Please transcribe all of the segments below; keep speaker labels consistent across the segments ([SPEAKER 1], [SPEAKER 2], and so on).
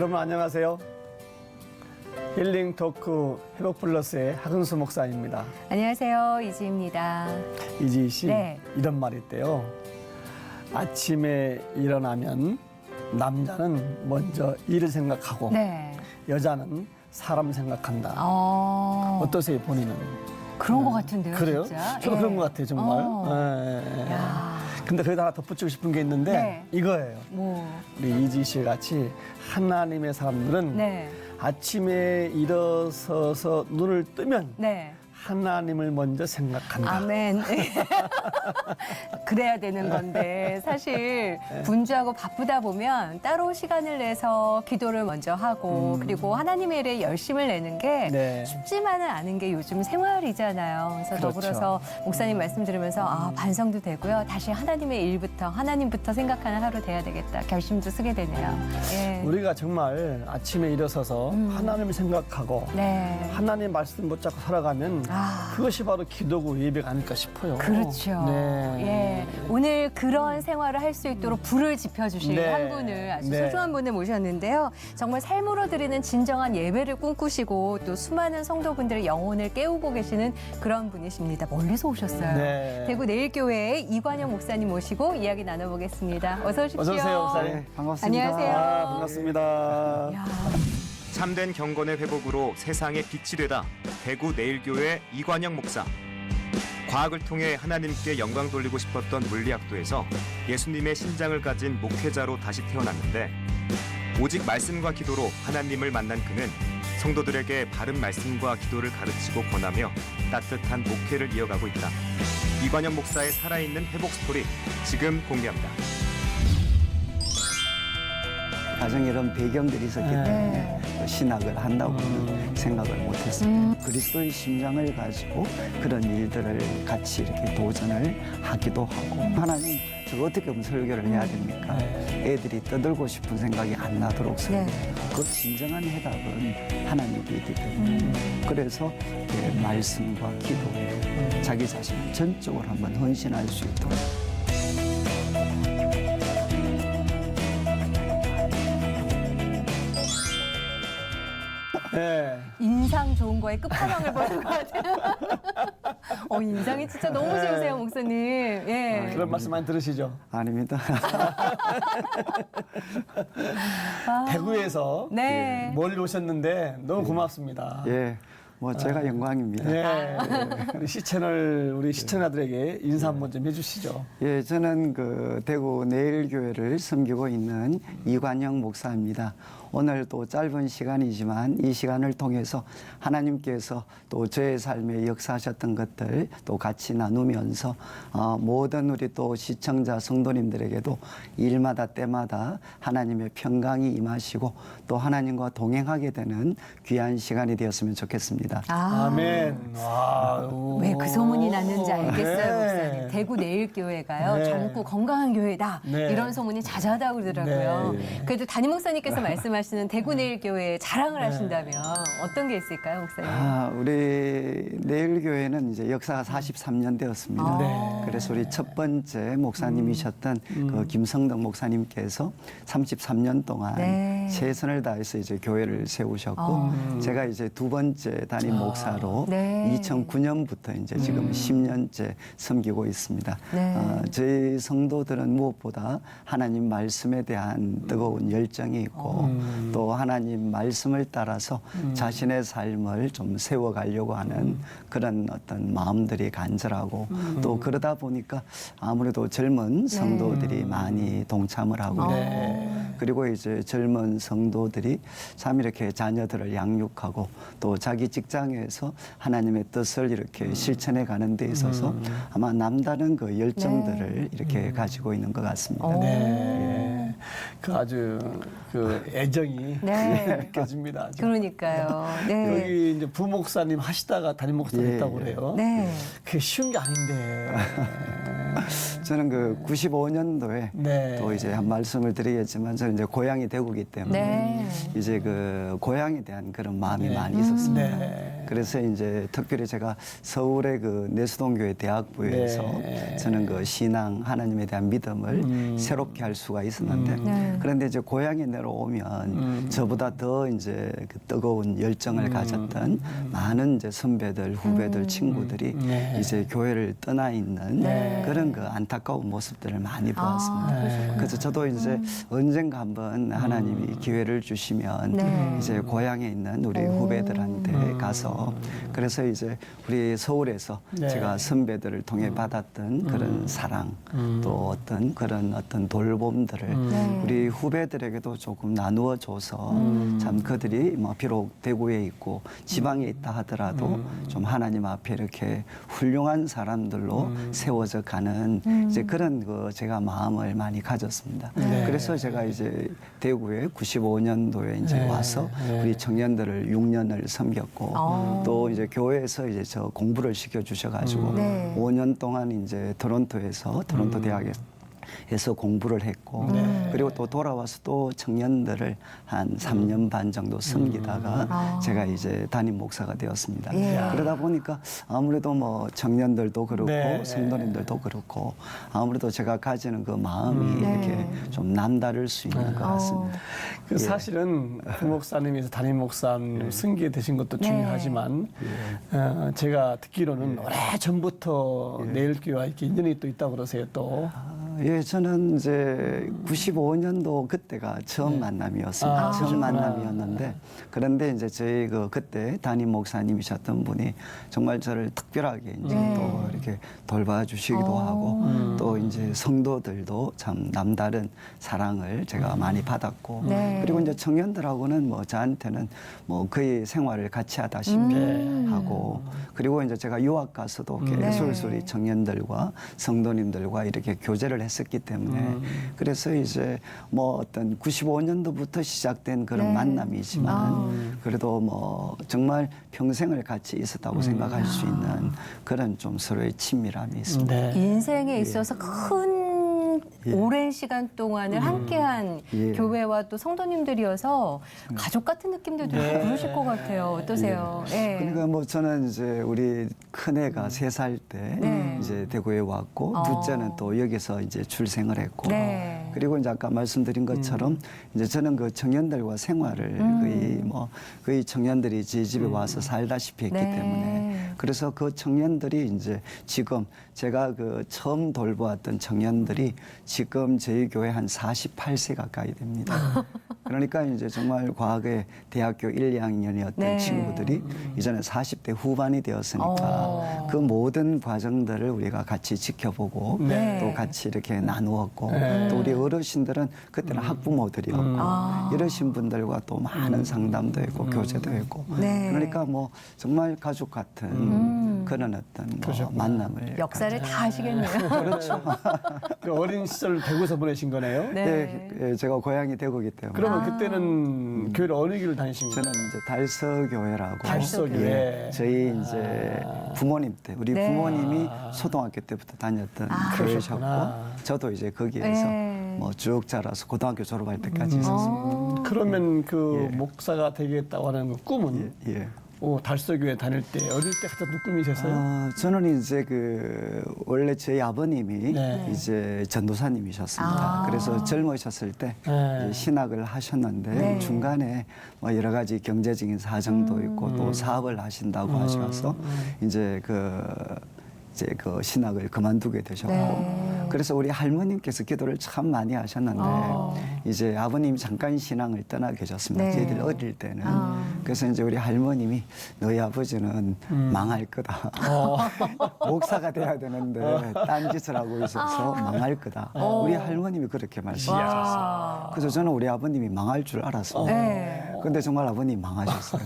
[SPEAKER 1] 여러분 안녕하세요. 힐링 토크 회복 플러스의 하근수 목사입니다.
[SPEAKER 2] 안녕하세요. 이지입니다.
[SPEAKER 1] 이지희 씨,
[SPEAKER 2] 네.
[SPEAKER 1] 이런 말이 있대요. 아침에 일어나면 남자는 먼저 일을 생각하고
[SPEAKER 2] 네.
[SPEAKER 1] 여자는 사람 생각한다.
[SPEAKER 2] 어,
[SPEAKER 1] 어떠세요, 본인은?
[SPEAKER 2] 그런 것 같은데요.
[SPEAKER 1] 그래요?
[SPEAKER 2] 진짜?
[SPEAKER 1] 저도
[SPEAKER 2] 예.
[SPEAKER 1] 그런 것 같아요, 정말. 예, 예.
[SPEAKER 2] 야,
[SPEAKER 1] 근데 거기다 하나 덧붙이고 싶은 게 있는데
[SPEAKER 2] 네.
[SPEAKER 1] 이거예요.
[SPEAKER 2] 뭐,
[SPEAKER 1] 우리 이지희 씨 같이 하나님의 사람들은
[SPEAKER 2] 네.
[SPEAKER 1] 아침에 일어서서 눈을 뜨면
[SPEAKER 2] 네.
[SPEAKER 1] 하나님을 먼저 생각한다.
[SPEAKER 2] 아멘. 그래야 되는 건데 사실 분주하고 바쁘다 보면 따로 시간을 내서 기도를 먼저 하고 그리고 하나님의 일에 열심을 내는 게
[SPEAKER 1] 네.
[SPEAKER 2] 쉽지만은 않은 게 요즘 생활이잖아요. 그래서
[SPEAKER 1] 그렇죠.
[SPEAKER 2] 더불어서 목사님 말씀 들으면서 반성도 되고요. 다시 하나님의 일부터 하나님부터 생각하는 하루 돼야 되겠다. 결심도 쓰게 되네요. 예.
[SPEAKER 1] 우리가 정말 아침에 일어서서 하나님을 생각하고
[SPEAKER 2] 네.
[SPEAKER 1] 하나님 말씀 붙잡고 살아가면 그것이 바로 기도고 예배가 아닐까 싶어요.
[SPEAKER 2] 그렇죠.
[SPEAKER 1] 네.
[SPEAKER 2] 예. 오늘 그런 생활을 할 수 있도록 불을 지펴주실
[SPEAKER 1] 네.
[SPEAKER 2] 한 분을 아주
[SPEAKER 1] 네.
[SPEAKER 2] 소중한 분을 모셨는데요. 정말 삶으로 드리는 진정한 예배를 꿈꾸시고 또 수많은 성도분들의 영혼을 깨우고 계시는 그런 분이십니다. 멀리서 오셨어요.
[SPEAKER 1] 네.
[SPEAKER 2] 대구 내일교회의 이관영 목사님 모시고 이야기 나눠보겠습니다. 어서 오십시오.
[SPEAKER 1] 어서 오세요, 목사님.
[SPEAKER 3] 반갑습니다.
[SPEAKER 2] 안녕하세요.
[SPEAKER 1] 반갑습니다.
[SPEAKER 2] 야,
[SPEAKER 4] 참된 경건의 회복으로 세상의 빛이 되다. 대구 내일교회 이관영 목사. 과학을 통해 하나님께 영광 돌리고 싶었던 물리학도에서 예수님의 신장을 가진 목회자로 다시 태어났는데 오직 말씀과 기도로 하나님을 만난 그는 성도들에게 바른 말씀과 기도를 가르치고 권하며 따뜻한 목회를 이어가고 있다. 이관영 목사의 살아있는 회복 스토리 지금 공개합니다.
[SPEAKER 3] 가정에 이런 배경들이 있었기 때문에 신학을 한다고는 생각을 못했습니다. 그리스도의 심장을 가지고 그런 일들을 같이 이렇게 도전을 하기도 하고 하나님 저 어떻게 하면 설교를 해야 됩니까? 애들이 떠들고 싶은 생각이 안 나도록 설교. 그 진정한 해답은 하나님이기 때문에 그래서 이렇게 말씀과 기도에 자기 자신을 전적으로 한번 헌신할 수 있도록
[SPEAKER 1] 네.
[SPEAKER 2] 인상 좋은 거에 끝판왕을 보는 것 같아요. 인상이 진짜 너무 좋으세요, 목사님. 예.
[SPEAKER 1] 그런 말씀 많이 들으시죠?
[SPEAKER 3] 아닙니다.
[SPEAKER 1] 대구에서
[SPEAKER 2] 네.
[SPEAKER 1] 멀리 오셨는데 너무 고맙습니다.
[SPEAKER 3] 예, 뭐 제가 영광입니다.
[SPEAKER 1] 네. 우리 시채널 우리 시청자들에게 인사 한번 좀 해주시죠.
[SPEAKER 3] 예, 저는 그 대구 내일교회를 섬기고 있는 이관영 목사입니다. 오늘 또 짧은 시간이지만 이 시간을 통해서 하나님께서 또 저의 삶에 역사하셨던 것들 또 같이 나누면서 모든 우리 또 시청자 성도님들에게도 일마다 때마다 하나님의 평강이 임하시고 또 하나님과 동행하게 되는 귀한 시간이 되었으면 좋겠습니다.
[SPEAKER 1] 아멘.
[SPEAKER 2] 왜 그 소문이 났는지 알겠어요,
[SPEAKER 1] 네.
[SPEAKER 2] 목사님. 대구 내일교회가요.
[SPEAKER 1] 네.
[SPEAKER 2] 젊고 건강한 교회다.
[SPEAKER 1] 네.
[SPEAKER 2] 이런 소문이 자자하다고 그러더라고요.
[SPEAKER 1] 네.
[SPEAKER 2] 그래도 담임 목사님께서 말씀하시는 대구 내일교회에 자랑을 하신다면 어떤 게 있을까요, 목사님?
[SPEAKER 3] 우리 내일교회는 이제 역사가 43년 되었습니다.
[SPEAKER 1] 네.
[SPEAKER 3] 그래서 우리 첫 번째 목사님이셨던 그 김성덕 목사님께서 33년 동안
[SPEAKER 2] 네.
[SPEAKER 3] 최선을 다해서 이제 교회를 세우셨고 제가 이제 두 번째 담임 목사로
[SPEAKER 2] 네.
[SPEAKER 3] 2009년부터 이제 지금 10년째 섬기고 있습니다.
[SPEAKER 2] 네.
[SPEAKER 3] 저희 성도들은 무엇보다 하나님 말씀에 대한 뜨거운 열정이 있고 또 하나님 말씀을 따라서 자신의 삶을 좀 세워가려고 하는 그런 어떤 마음들이 간절하고 또 그러다 보니까 아무래도 젊은 성도들이 많이 동참을 하고 그리고 이제 젊은 성도들이 참 이렇게 자녀들을 양육하고 또 자기 직장에서 하나님의 뜻을 이렇게 실천해 가는 데 있어서 아마 남다른 그 열정들을 이렇게 가지고 있는 것 같습니다.
[SPEAKER 1] 네. 그 아주 그 애정이
[SPEAKER 2] 네.
[SPEAKER 1] 느껴집니다. 아주.
[SPEAKER 2] 그러니까요. 네.
[SPEAKER 1] 여기 이제 부목사님 하시다가 담임 목사
[SPEAKER 3] 예,
[SPEAKER 1] 됐다고
[SPEAKER 3] 예.
[SPEAKER 1] 그래요.
[SPEAKER 2] 네.
[SPEAKER 1] 그게 쉬운 게 아닌데.
[SPEAKER 3] 저는 그 95년도에
[SPEAKER 1] 네.
[SPEAKER 3] 또 이제 한 말씀을 드리겠지만 저는 이제 고향이 대구기 때문에
[SPEAKER 2] 네.
[SPEAKER 3] 이제 그 고향에 대한 그런 마음이 많이 있었습니다.
[SPEAKER 1] 네.
[SPEAKER 3] 그래서 이제 특별히 제가 서울의 그 내수동교회 대학부에서
[SPEAKER 1] 네.
[SPEAKER 3] 저는 그 신앙 하나님에 대한 믿음을 새롭게 할 수가 있었는데 있었는데
[SPEAKER 2] 네.
[SPEAKER 3] 그런데 이제 고향에 내려오면 저보다 더 이제 그 뜨거운 열정을 가졌던 많은 이제 선배들, 후배들, 친구들이
[SPEAKER 1] 네.
[SPEAKER 3] 이제 교회를 떠나 있는
[SPEAKER 2] 네.
[SPEAKER 3] 그런 그 안타까운 모습들을 많이
[SPEAKER 2] 아,
[SPEAKER 3] 보았습니다.
[SPEAKER 2] 그러시구나.
[SPEAKER 3] 그래서 저도 이제 언젠가 한번 하나님이 기회를 주시면
[SPEAKER 2] 네.
[SPEAKER 3] 이제 고향에 있는 우리 후배들한테 가서 그래서 이제 우리 서울에서
[SPEAKER 1] 네.
[SPEAKER 3] 제가 선배들을 통해 받았던 그런 사랑 또 어떤 그런 어떤 돌봄들을
[SPEAKER 2] 네.
[SPEAKER 3] 우리 후배들에게도 조금 나누어 줘서 참 그들이 뭐 비록 대구에 있고 지방에 있다 하더라도 좀 하나님 앞에 이렇게 훌륭한 사람들로 세워져 가는 이제 그런 그 제가 마음을 많이 가졌습니다.
[SPEAKER 1] 네.
[SPEAKER 3] 그래서 제가 이제 대구에 95년도에 이제
[SPEAKER 1] 네.
[SPEAKER 3] 와서
[SPEAKER 1] 네.
[SPEAKER 3] 우리 청년들을 6년을 섬겼고
[SPEAKER 2] 아.
[SPEAKER 3] 또 이제 교회에서 이제 저 공부를 시켜 주셔가지고
[SPEAKER 2] 네.
[SPEAKER 3] 5년 동안 이제 토론토에서 토론토 대학에서 공부를 했고
[SPEAKER 1] 네.
[SPEAKER 3] 그리고 또 돌아와서 또 청년들을 한 3년 반 정도 섬기다가
[SPEAKER 2] 아.
[SPEAKER 3] 제가 이제 담임 목사가 되었습니다.
[SPEAKER 2] 예.
[SPEAKER 3] 그러다 보니까 아무래도 뭐 청년들도 그렇고
[SPEAKER 1] 네.
[SPEAKER 3] 성도님들도 그렇고 아무래도 제가 가지는 그 마음이 이렇게 좀 남다를 수 있는 것 같습니다.
[SPEAKER 1] 그 사실은 부목사님에서 담임 목사님 승계 되신 것도
[SPEAKER 2] 네.
[SPEAKER 1] 중요하지만 제가 듣기로는 오래 전부터 내일교회와 이렇게 인연이 또 있다고 그러세요 또.
[SPEAKER 3] 예, 저는 이제 95년도 그때가 처음 만남이었습니다.
[SPEAKER 1] 아,
[SPEAKER 3] 처음
[SPEAKER 1] 그러셨구나.
[SPEAKER 3] 만남이었는데 그런데 이제 저희 그때 담임 목사님이셨던 분이 정말 저를 특별하게 이제
[SPEAKER 2] 네.
[SPEAKER 3] 또 이렇게 돌봐주시기도 하고 또 이제 성도들도 참 남다른 사랑을 제가 많이 받았고
[SPEAKER 2] 네.
[SPEAKER 3] 그리고 이제 청년들하고는 뭐 저한테는 뭐 거의 생활을 같이 하다시피 하고 그리고 이제 제가 유학 가서도 계속 우리 청년들과 성도님들과 이렇게 교제를 했었기 때문에 그래서 이제 뭐 어떤 95년도부터 시작된 그런
[SPEAKER 2] 네.
[SPEAKER 3] 만남이지만 그래도 뭐 정말 평생을 같이 있었다고 생각할 수 있는 그런 좀 서로의 친밀함이 있습니다.
[SPEAKER 1] 네.
[SPEAKER 2] 인생에 있어서 큰 오랜 시간 동안을 함께한
[SPEAKER 3] 예.
[SPEAKER 2] 교회와 또 성도님들이어서 가족 같은 느낌도 들고
[SPEAKER 1] 네.
[SPEAKER 2] 그러실 것 같아요. 어떠세요? 예.
[SPEAKER 3] 그러니까 뭐 저는 이제 우리 큰애가 3살 때
[SPEAKER 2] 네.
[SPEAKER 3] 이제 대구에 왔고
[SPEAKER 2] 어.
[SPEAKER 3] 둘째는 또 여기서 이제 출생을 했고
[SPEAKER 2] 네.
[SPEAKER 3] 그리고 이제 아까 말씀드린 것처럼 이제 저는 그 청년들과 생활을 거의 청년들이 제 집에 와서 살다시피 했기
[SPEAKER 2] 네.
[SPEAKER 3] 때문에 그래서 그 청년들이 이제 지금 제가 그 처음 돌보았던 청년들이 지금 저희 교회 한 48세 가까이 됩니다. 그러니까 이제 정말 과거에 대학교 1, 2학년이었던
[SPEAKER 2] 네.
[SPEAKER 3] 친구들이 이제는 40대 후반이 되었으니까 그 모든 과정들을 우리가 같이 지켜보고
[SPEAKER 2] 네.
[SPEAKER 3] 또 같이 이렇게 나누었고
[SPEAKER 1] 네.
[SPEAKER 3] 또 우리 어르신들은 그때는 학부모들이었고 이러신 분들과 또 많은 상담도 했고 교제도 했고
[SPEAKER 2] 네.
[SPEAKER 3] 그러니까 뭐 정말 가족 같은 그런 어떤 뭐
[SPEAKER 1] 그러셨구나.
[SPEAKER 3] 만남을
[SPEAKER 2] 역사를 다 하시겠네요.
[SPEAKER 3] 그렇죠.
[SPEAKER 1] 그 어린 시절 대구에서 보내신 거네요.
[SPEAKER 2] 네.
[SPEAKER 3] 예, 제가 고향이 대구이기 때문에
[SPEAKER 1] 그러면 그때는 교회를 어느 길을 다니신 거예요?
[SPEAKER 3] 저는 이제 달서교회라고
[SPEAKER 1] 달서교회.
[SPEAKER 3] 예, 저희 이제 부모님 때 우리
[SPEAKER 2] 네.
[SPEAKER 3] 부모님이 초등학교 때부터 다녔던 교회셨고
[SPEAKER 1] 그러셨구나.
[SPEAKER 3] 저도 이제 거기에서
[SPEAKER 2] 네.
[SPEAKER 3] 뭐 쭉 자라서 고등학교 졸업할 때까지 있었습니다.
[SPEAKER 1] 그러면 그 목사가 되겠다고 하는 그 꿈은
[SPEAKER 3] 예.
[SPEAKER 1] 달서교회 다닐 때 어릴 때 가장 꿈이셨어요?
[SPEAKER 3] 저는 이제 원래 저희 아버님이
[SPEAKER 1] 네.
[SPEAKER 3] 이제 전도사님이셨습니다. 그래서 젊으셨을 때
[SPEAKER 1] 네.
[SPEAKER 3] 이제 신학을 하셨는데
[SPEAKER 2] 네.
[SPEAKER 3] 중간에 뭐 여러 가지 경제적인 사정도 있고 또 사업을 하신다고 하셔서 이제 그 신학을 그만두게 되셨고
[SPEAKER 2] 네.
[SPEAKER 3] 그래서 우리 할머님께서 기도를 참 많이 하셨는데 이제 아버님이 잠깐 신앙을 떠나 계셨습니다.
[SPEAKER 2] 네.
[SPEAKER 3] 저희들 어릴 때는 그래서 이제 우리 할머님이 너희 아버지는 망할 거다. 목사가 돼야 되는데 딴짓을 하고 있어서 망할 거다. 우리 할머님이 그렇게 말씀하셨어요. 그래서 저는 우리 아버님이 망할 줄 알았습니다.
[SPEAKER 2] 네.
[SPEAKER 3] 근데 정말 아버님 망하셨어요.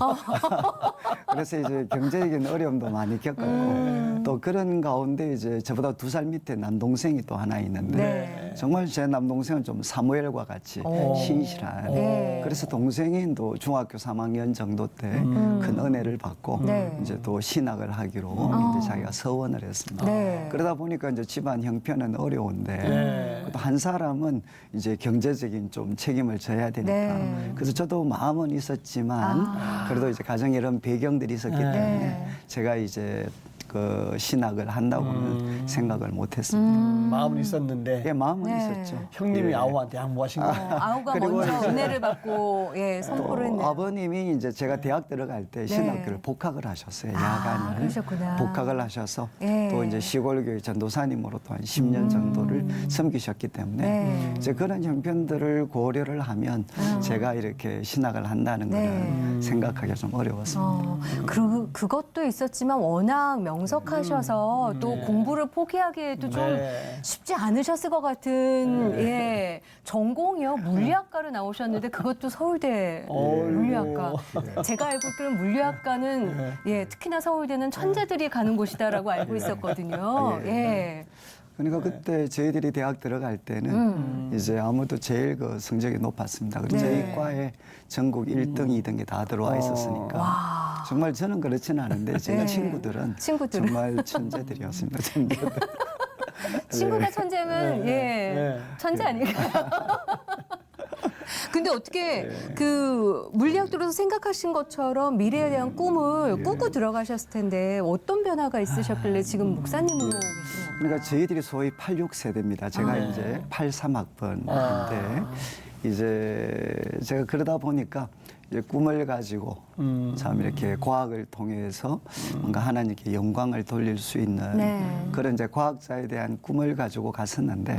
[SPEAKER 3] 그래서 이제 경제적인 어려움도 많이 겪었고 또 그런 가운데 이제 저보다 2살 밑에 남동생이 또 하나 있는데
[SPEAKER 2] 네.
[SPEAKER 3] 정말 제 남동생은 좀 사무엘과 같이 신실한
[SPEAKER 2] 네.
[SPEAKER 3] 그래서 동생이 또 중학교 3학년 정도 때 큰 은혜를 받고
[SPEAKER 2] 네.
[SPEAKER 3] 이제 또 신학을 하기로 이제 자기가 서원을 했습니다.
[SPEAKER 2] 네.
[SPEAKER 3] 그러다 보니까 이제 집안 형편은 어려운데
[SPEAKER 1] 네.
[SPEAKER 3] 또 한 사람은 이제 경제적인 좀 책임을 져야 되니까
[SPEAKER 2] 네.
[SPEAKER 3] 그래서 저도 마음은 있었지만 그래도 이제 가정에 이런 배경들이 있었기 때문에 제가 이제 그 신학을 한다고는 생각을 못했습니다.
[SPEAKER 1] 마음은 있었는데
[SPEAKER 3] 예, 마음은
[SPEAKER 2] 네.
[SPEAKER 3] 있었죠.
[SPEAKER 1] 형님이
[SPEAKER 3] 예.
[SPEAKER 1] 아우한테 양보하신 거예요.
[SPEAKER 2] 아우가
[SPEAKER 3] 그리고
[SPEAKER 2] 먼저
[SPEAKER 3] 이제
[SPEAKER 2] 은혜를 받고 예, 선포를
[SPEAKER 3] 또
[SPEAKER 2] 했네요.
[SPEAKER 3] 아버님이 이제 제가 대학 들어갈 때 신학교를 복학을 하셨어요. 야간을
[SPEAKER 2] 그러셨구나.
[SPEAKER 3] 복학을 하셔서
[SPEAKER 2] 예.
[SPEAKER 3] 또 이제 시골교회 전도사님으로 또 한 10년 정도를 섬기셨기 때문에
[SPEAKER 2] 네.
[SPEAKER 3] 이제 그런 형편들을 고려를 하면 제가 이렇게 신학을 한다는
[SPEAKER 2] 네.
[SPEAKER 3] 거는 생각하기가 좀 어려웠습니다.
[SPEAKER 2] 그것도 있었지만 워낙 명석하셔서 또 공부를 포기하기에도 좀
[SPEAKER 1] 네.
[SPEAKER 2] 쉽지 않으셨을 것 같은 예 전공이요 물리학과로 나오셨는데 그것도 서울대
[SPEAKER 1] 어이구.
[SPEAKER 2] 물리학과. 제가 알고 있기로는 물리학과는 예 특히나 서울대는 천재들이 가는 곳이다라고 알고 있었거든요. 예.
[SPEAKER 3] 그러니까 그때 저희들이 대학 들어갈 때는 이제 아무도 제일 그 성적이 높았습니다. 그리고
[SPEAKER 2] 네.
[SPEAKER 3] 저희 과에 전국 1등, 2등이 다 들어와 있었으니까 정말 저는 그렇지는 않은데 제
[SPEAKER 2] 네.
[SPEAKER 3] 친구들은 정말 천재들이었습니다. 천재들.
[SPEAKER 2] 친구가 천재면 예 천재 아닐까요? 근데 어떻게 그 물리학도로서 생각하신 것처럼 미래에 대한 꿈을 꾸고 들어가셨을 텐데 어떤 변화가 있으셨길래 지금 목사님으로 계신 건가요?
[SPEAKER 3] 그러니까 저희들이 소위 86세대입니다. 제가 이제 83학번인데 이제 제가 그러다 보니까 이제 꿈을 가지고 참 이렇게 과학을 통해서 뭔가 하나님께 영광을 돌릴 수 있는
[SPEAKER 2] 네.
[SPEAKER 3] 그런 이제 과학자에 대한 꿈을 가지고 갔었는데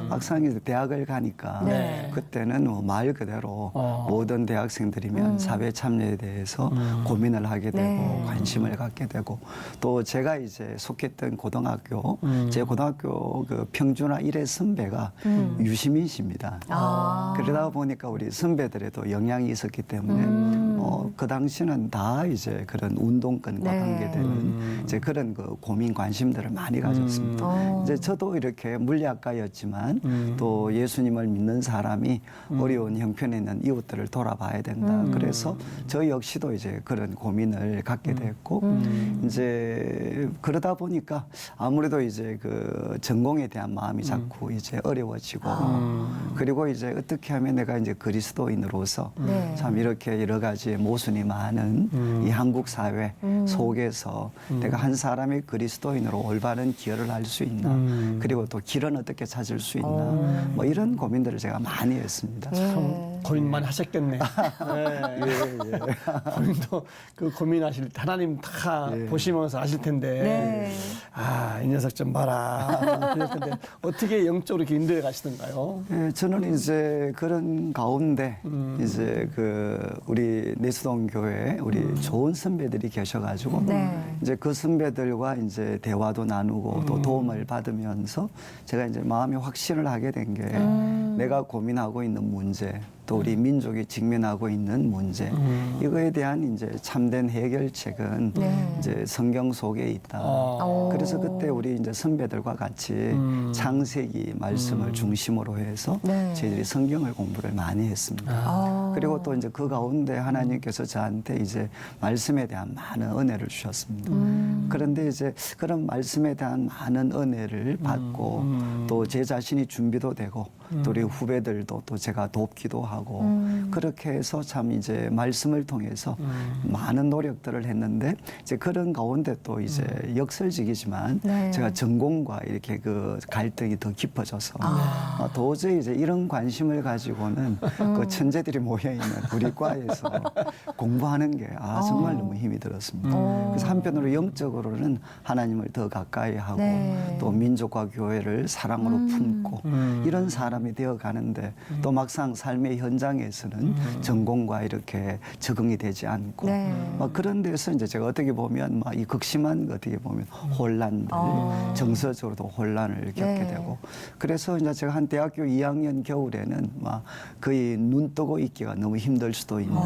[SPEAKER 3] 막상 이제 대학을 가니까
[SPEAKER 2] 네.
[SPEAKER 3] 그때는 뭐 말 그대로 모든 대학생들이면 사회 참여에 대해서 고민을 하게 되고
[SPEAKER 2] 네.
[SPEAKER 3] 관심을 갖게 되고 또 제가 이제 속했던 고등학교 제 고등학교 그 평준화 1회 선배가 유시민 씨입니다. 그러다 보니까 우리 선배들에도 영향이 있었기 때문에 그 당시는 다 이제 그런 운동권과
[SPEAKER 2] 네.
[SPEAKER 3] 관계되는 이제 그런 그 고민 관심들을 많이 가졌습니다. 이제 저도 이렇게 물리학과였지만 또 예수님을 믿는 사람이 어려운 형편에 있는 이웃들을 돌아봐야 된다. 그래서 저 역시도 이제 그런 고민을 갖게 됐고 이제 그러다 보니까 아무래도 이제 그 전공에 대한 마음이 자꾸 이제 어려워지고 그리고 이제 어떻게 하면 내가 이제 그리스도인으로서
[SPEAKER 2] 네.
[SPEAKER 3] 참 이렇게 여러 가지 모순이 많은 이 한국 사회 속에서 내가 한 사람이 그리스도인으로 올바른 기여를 할 수 있나 그리고 또 길은 어떻게 찾을 수 있나 뭐 이런 고민들을 제가 많이 했습니다.
[SPEAKER 1] 참 고민 많이 하셨겠네. 네. 본인도 그 고민하실 때 하나님 다 보시면서 아실 텐데
[SPEAKER 2] 네.
[SPEAKER 1] 아, 이 녀석 좀 봐라. 그랬을 텐데 어떻게 영적으로 이렇게 인도해 가시던가요?
[SPEAKER 3] 예, 저는 이제 그런 가운데 이제 그 우리 내수동 교회 우리 좋은 선배들이 계셔가지고
[SPEAKER 2] 네.
[SPEAKER 3] 이제 그 선배들과 이제 대화도 나누고 또 도움을 받으면서 제가 이제 마음이 확신을 하게 된 게 내가 고민하고 있는 문제 또 우리 민족이 직면하고 있는 문제 이거에 대한 이제 참된 해결책은
[SPEAKER 2] 네.
[SPEAKER 3] 이제 성경 속에 있다. 그래서 그때 우리 이제 선배들과 같이 창세기 말씀을 중심으로 해서
[SPEAKER 2] 네.
[SPEAKER 3] 저희들이 성경을 공부를 많이 했습니다. 그리고 또 이제 그 가운데 하나님께서 저한테 이제 말씀에 대한 많은 은혜를 주셨습니다. 그런데 이제 그런 말씀에 대한 많은 은혜를 받고 또 제 자신이 준비도 되고 또 우리 후배들도 또 제가 돕기도 하고 그렇게 해서 참 이제 말씀을 통해서 많은 노력들을 했는데 이제 그런 가운데 또 이제 역설적이지만
[SPEAKER 2] 네.
[SPEAKER 3] 제가 전공과 이렇게 그 갈등이 더 깊어져서 도저히 이제 이런 관심을 가지고는 그 천재들이 모여 있는 우리 과에서 공부하는 게 정말 너무 힘이 들었습니다. 그래서 한편으로 영적으로는 하나님을 더 가까이 하고
[SPEAKER 2] 네.
[SPEAKER 3] 또 민족과 교회를 사랑으로 품고 이런 사람이 되어 가는데 또 막상 삶의 현장에서는 전공과 이렇게 적응이 되지 않고
[SPEAKER 2] 네.
[SPEAKER 3] 그런 데서 이제 제가 어떻게 보면 막 이 극심한 어떻게 보면 혼란들 정서적으로도 혼란을 겪게
[SPEAKER 2] 네.
[SPEAKER 3] 되고 그래서 이제 제가 한 대학교 2학년 겨울에는 막 거의 눈 뜨고 있기가 너무 힘들 수도 있는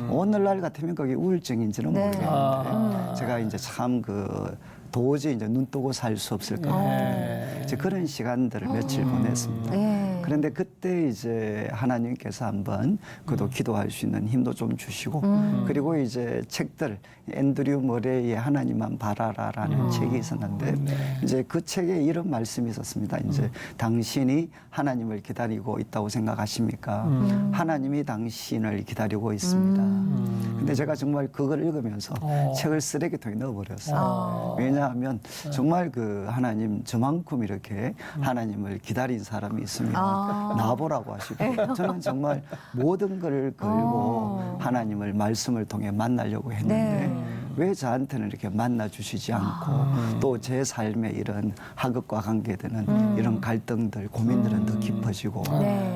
[SPEAKER 3] 오늘날 같으면 그게 우울증인지는
[SPEAKER 2] 네.
[SPEAKER 3] 모르겠는데 제가 이제 참 그 도저히 이제 눈 뜨고 살 수 없을 것 같은 이제 그런 시간들을 며칠 보냈습니다.
[SPEAKER 2] 네.
[SPEAKER 3] 그런데 그때 이제 하나님께서 한번 그도 기도할 수 있는 힘도 좀 주시고 그리고 이제 책들 앤드류 머레이의 하나님만 바라라라는 책이 있었는데 이제 그 책에 이런 말씀이 있었습니다. 이제 당신이 하나님을 기다리고 있다고 생각하십니까? 하나님이 당신을 기다리고 있습니다. 근데 제가 정말 그걸 읽으면서 책을 쓰레기통에 넣어버렸어요. 왜냐하면 정말 그 하나님 저만큼 이렇게 하나님을 기다린 사람이 있으면 나보라고 하시고 저는 정말 모든 걸 걸고 하나님을 말씀을 통해 만나려고 했는데 왜 저한테는 이렇게 만나 주시지 않고 또 제 삶에 이런 학업과 관계되는 이런 갈등들 고민들은 더 깊어지고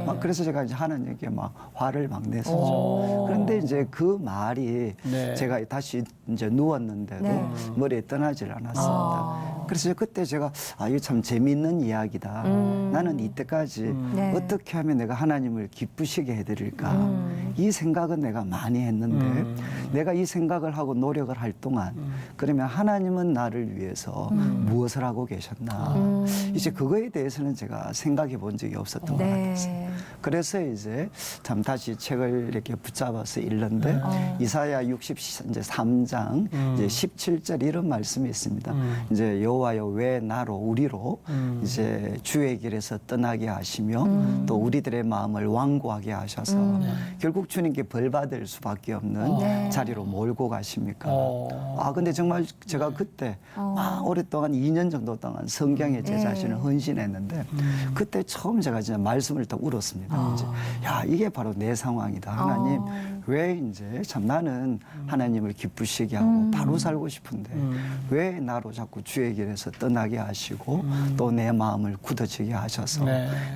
[SPEAKER 3] 막 그래서 제가 이제 하나님께 막 화를 막 냈었죠. 그런데 이제 그 말이 제가 다시 이제 누웠는데도 머리에 떠나질 않았습니다. 그래서 그때 제가 이거 참 재미있는 이야기다. 나는 이때까지 어떻게 하면 내가 하나님을 기쁘시게 해드릴까. 이 생각은 내가 많이 했는데 내가 이 생각을 하고 노력을 할 동안 그러면 하나님은 나를 위해서 무엇을 하고 계셨나. 이제 그거에 대해서는 제가 생각해 본 적이 없었던 것 같았어요. 그래서 이제 참 다시 책을 이렇게 붙잡아서 읽는데 이사야 63장 이제 17절 이런 말씀이 있습니다. 이제 여호와여 왜 나로 우리로 이제 주의 길에서 떠나게 하시며 또 우리들의 마음을 완고하게 하셔서 결국 주님께 벌 받을 수밖에 없는 자리로 몰고 가십니까? 근데 정말 제가 그때 오랫동안 2년 정도 동안 성경에 제 자신을 헌신했는데 그때 처음 제가 진짜 말씀을 딱 울었습니다. 이제 야 이게 바로 내 상황이다. 하나님 왜 이제 참 나는 하나님을 기쁘시게 하고 바로 살고 싶은데 왜 나로 자꾸 주의 길에서 떠나게 하시고 또 내 마음을 굳어지게 하셔서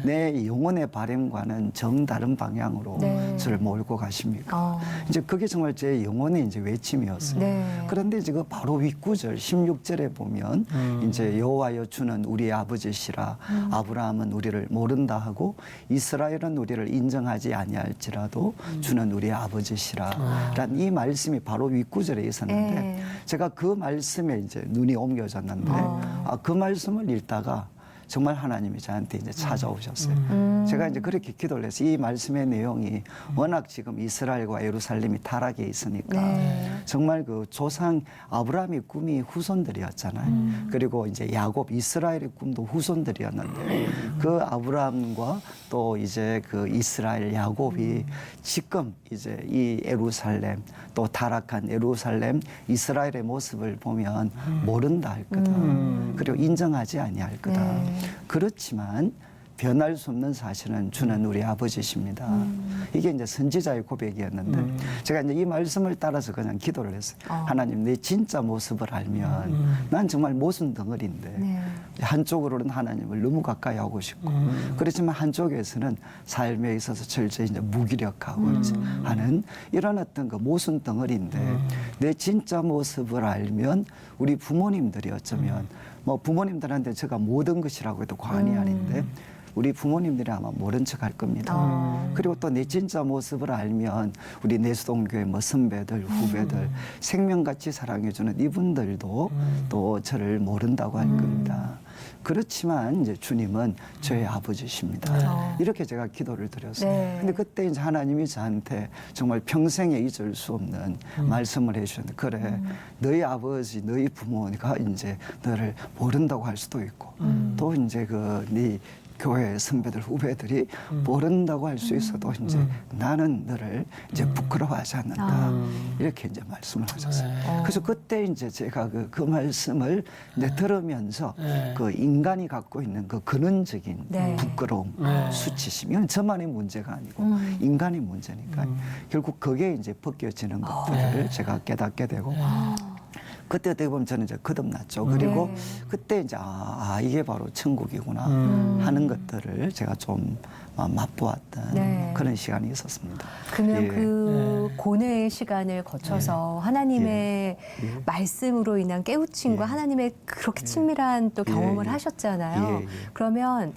[SPEAKER 3] 내 영혼의 바램과는 정다른 방향으로 저를 몰고 가십니까? 이제 그게 정말 제 영혼의 이제 외침이었어요. 그런데 이제 그 바로 윗구절 16절에 보면 이제 여호와여 주는 우리의 아버지시라 아브라함은 우리를 모른다 하고 이스라엘은 우리를 인정하지 아니할지라도 주는 우리의 아버지시라 라는 이 말씀이 바로 윗구절에 있었는데 제가 그 말씀에 이제 눈이 옮겨졌는데 그 말씀을 읽다가 정말 하나님이 저한테 이제 찾아오셨어요. 제가 이제 그렇게 기도를 해서 이 말씀의 내용이 워낙 지금 이스라엘과 예루살렘이 타락해 있으니까 정말 그 조상 아브라함의 꿈이 후손들이었잖아요. 그리고 이제 야곱 이스라엘의 꿈도 후손들이었는데 그 아브라함과 또 이제 그 이스라엘 야곱이 지금 이제 이 예루살렘 또 타락한 예루살렘 이스라엘의 모습을 보면 모른다 할 거다. 그리고 인정하지 아니할 거다. 그렇지만 변할 수 없는 사실은 주는 우리 아버지십니다. 이게 이제 선지자의 고백이었는데 제가 이제 이 말씀을 따라서 그냥 기도를 했어요. 하나님 내 진짜 모습을 알면 난 정말 모순 덩어리인데 한쪽으로는 하나님을 너무 가까이 하고 싶고 그렇지만 한쪽에서는 삶에 있어서 철저히 이제 무기력하고 이제 하는 이런 어떤 그 모순 덩어리인데 내 진짜 모습을 알면 우리 부모님들이 어쩌면 뭐 부모님들한테 제가 모든 것이라고 해도 과언이 아닌데 우리 부모님들이 아마 모른 척 할 겁니다. 그리고 또 내 진짜 모습을 알면 우리 내수동교회 뭐 선배들, 후배들 생명같이 사랑해주는 이분들도 또 저를 모른다고 할 겁니다. 그렇지만 이제 주님은 저의 아버지십니다. 이렇게 제가 기도를 드렸어요. 근데 그때 이제 하나님이 저한테 정말 평생에 잊을 수 없는 말씀을 해주셨는데 그래 너희 아버지, 너희 부모가 이제 너를 모른다고 할 수도 있고 또 이제 네 교회 선배들 후배들이 모른다고 할 수 있어도 이제 나는 너를 이제 부끄러워하지 않는다 이렇게 이제 말씀을 하셨어요. 그래서 그때 이제 제가 그 말씀을 이제 들으면서 그 인간이 갖고 있는 그 근원적인 부끄러움, 수치심 이건 저만의 문제가 아니고 인간의 문제니까 결국 그게 이제 벗겨지는 것들을 제가 깨닫게 되고. 그때 어떻게 보면 저는 이제 거듭났죠. 그리고 그때 이제 이게 바로 천국이구나 하는 것들을 제가 좀 맛보았던 그런 시간이 있었습니다.
[SPEAKER 2] 그러면 그 고뇌의 시간을 거쳐서 하나님의 말씀으로 인한 깨우침과 하나님의 그렇게 친밀한 또 경험을 하셨잖아요. 그러면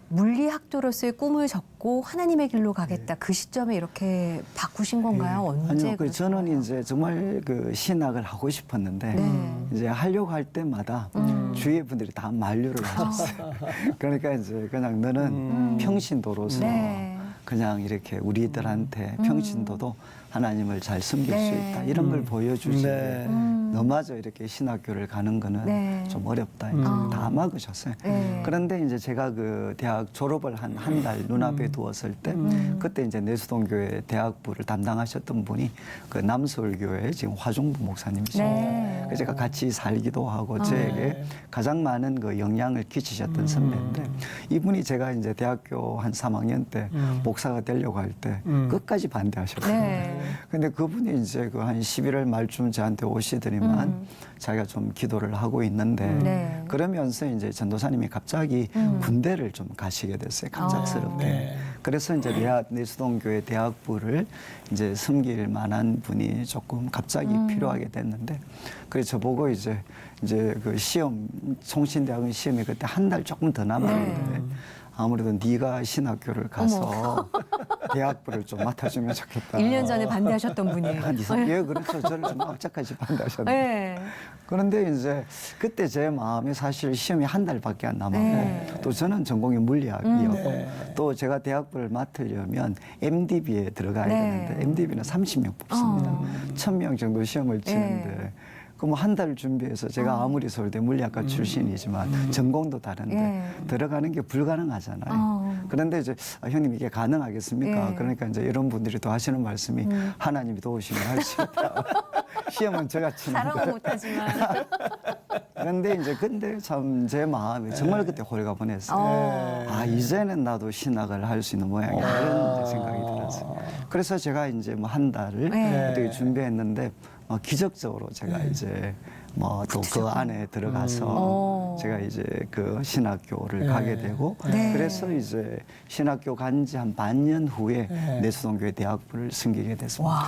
[SPEAKER 2] 물리학도로서의 꿈을 접고 하나님의 길로 가겠다. 그 시점에 이렇게 바꾸신 건가요? 언제?
[SPEAKER 3] 아니요, 저는 이제 정말 그 신학을 하고 싶었는데 이제 하려고 할 때마다 주위의 분들이 다 만류를 하셨어요. 그러니까 이제 그냥 너는 평신도로서
[SPEAKER 2] 네.
[SPEAKER 3] 그냥 이렇게 우리들한테 평신도도 하나님을 잘 섬길 수 있다 이런 걸 보여주지.
[SPEAKER 1] 네.
[SPEAKER 3] 너마저 이렇게 신학교를 가는 거는
[SPEAKER 2] 네.
[SPEAKER 3] 좀 어렵다. 이제 다 막으셨어요.
[SPEAKER 2] 네.
[SPEAKER 3] 그런데 이제 제가 그 대학 졸업을 한 달 눈앞에 두었을 때 그때 이제 내수동교회 대학부를 담당하셨던 분이 그 남서울교회 지금 화종부 목사님이십니다.
[SPEAKER 2] 네.
[SPEAKER 3] 그래서 제가 같이 살기도 하고 저에게 가장 많은 그 영향을 끼치셨던 선배인데 이분이 제가 이제 대학교 한 3학년 때 목사가 되려고 할 때 끝까지 반대하셨거든요.
[SPEAKER 2] 네.
[SPEAKER 3] 근데 그분이 이제 그 한 11월 말쯤 저한테 오시더니만 자기가 좀 기도를 하고 있는데
[SPEAKER 2] 네.
[SPEAKER 3] 그러면서 이제 전도사님이 갑자기 군대를 좀 가시게 됐어요. 갑작스럽게.
[SPEAKER 1] 네.
[SPEAKER 3] 그래서 이제 내수동교회 대학부를 이제 섬길 만한 분이 조금 갑자기 필요하게 됐는데 그래서 저보고 이제 그 시험 총신대학원 시험이 그때 한 달 조금 더 남았는데 아무래도 네가 신학교를 가서 대학부를 좀 맡아주면 좋겠다.
[SPEAKER 2] 1년 전에 반대하셨던 분이에요.
[SPEAKER 3] 예, 그렇죠. 저를 좀 악착같이 반대하셨는데.
[SPEAKER 2] 네.
[SPEAKER 3] 그런데 이제 그때 제 마음에 사실 시험이 한 달밖에 안 남았고
[SPEAKER 2] 네.
[SPEAKER 3] 또 저는 전공이 물리학이었고
[SPEAKER 1] 네.
[SPEAKER 3] 또 제가 대학부를 맡으려면 MDB에 들어가야
[SPEAKER 2] 네.
[SPEAKER 3] 되는데 MDB는 30명 뽑습니다. 1000명 정도 시험을 치는데 그럼 한 달 준비해서 제가 아무리 서울대 물리학과 출신이지만 전공도 다른데
[SPEAKER 2] 네.
[SPEAKER 3] 들어가는 게 불가능하잖아요. 그런데 이제 형님 이게 가능하겠습니까?
[SPEAKER 2] 네.
[SPEAKER 3] 그러니까 이제 이런 분들이 또 하시는 말씀이 하나님이 도우시면 할 수 있다. 시험은 제가 치는데.
[SPEAKER 2] 사랑은 못하지만.
[SPEAKER 3] 근데 참 제 마음이 정말 그때 홀가분했어요. 아 이제는 나도 신학을 할 수 있는 모양이야 이런 이제 생각이 들었어요. 그래서 제가 이제 뭐 한 달을
[SPEAKER 2] 네.
[SPEAKER 3] 어떻게 준비했는데 기적적으로 제가 이제 뭐 또 그 안에 들어가서 제가 이제 그 신학교를 가게 되고
[SPEAKER 2] 네.
[SPEAKER 3] 그래서 이제 신학교 간 지 한 반년 후에 내수동교회 대학부를 섬기게 됐습니다.
[SPEAKER 2] 와.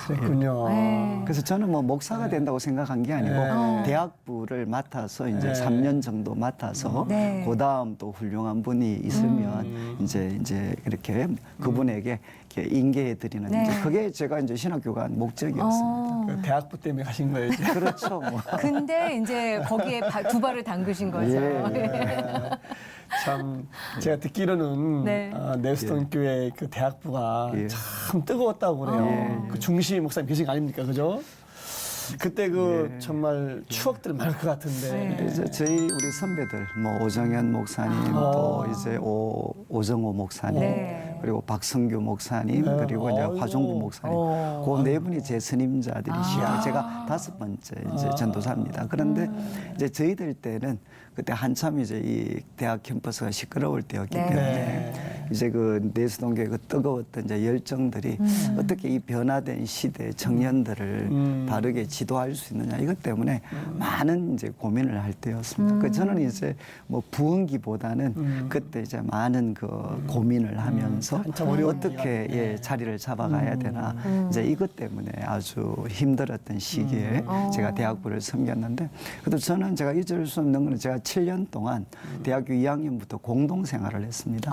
[SPEAKER 1] 그랬군요.
[SPEAKER 2] 네.
[SPEAKER 3] 그래서 저는 뭐 목사가 된다고 생각한 게 아니고 대학부를 맡아서 이제 3년 정도 맡아서
[SPEAKER 2] 네.
[SPEAKER 3] 그 다음 또 훌륭한 분이 있으면 이제 이렇게 그분에게 이렇게 인계해 드리는
[SPEAKER 2] 네.
[SPEAKER 3] 이제 그게 제가 이제 신학교 간 목적이었습니다.
[SPEAKER 1] 그 대학부 때문에 가신 거예요. 이제.
[SPEAKER 3] 그렇죠. 뭐.
[SPEAKER 2] 근데 이제 거기에 두 발을 담그신 거죠.
[SPEAKER 1] 참 제가 듣기로는
[SPEAKER 2] 네.
[SPEAKER 1] 내수동 교회 그 대학부가
[SPEAKER 3] 예.
[SPEAKER 1] 참 뜨거웠다고 그래요. 그 중시 목사님 계신 거 아닙니까, 그죠? 그때 그 정말 추억들 많을 것 같은데.
[SPEAKER 2] 네.
[SPEAKER 3] 이제 저희 우리 선배들 뭐 오정현 목사님 또 이제 오정호 목사님
[SPEAKER 2] 네.
[SPEAKER 3] 그리고 박성규 목사님
[SPEAKER 1] 네.
[SPEAKER 3] 그리고 이제
[SPEAKER 1] 아이고.
[SPEAKER 3] 화종구 목사님 그 네 분이 제 스님자들이시고 제가 5번째 이제 전도사입니다. 그런데 이제 저희들 때는 그때 한참 이제 이 대학 캠퍼스가 시끄러울 때였기
[SPEAKER 2] 네.
[SPEAKER 3] 때문에 이제 그 내수동교회 그 뜨거웠던 이제 열정들이 어떻게 이 변화된 시대 청년들을 바르게 지도할 수 있느냐 이것 때문에 많은 이제 고민을 할 때였습니다. 그 저는 이제 뭐 부흥기보다는 그때 이제 많은 그 고민을 하면서
[SPEAKER 1] 한참 어려운
[SPEAKER 3] 어떻게 예, 자리를 잡아가야 되나 이제 이것 때문에 아주 힘들었던 시기에 제가 대학부를 섬겼는데 그래도 저는 제가 잊을 수 없는 거는 제가 7년 동안 대학교 2학년부터 공동생활을 했습니다.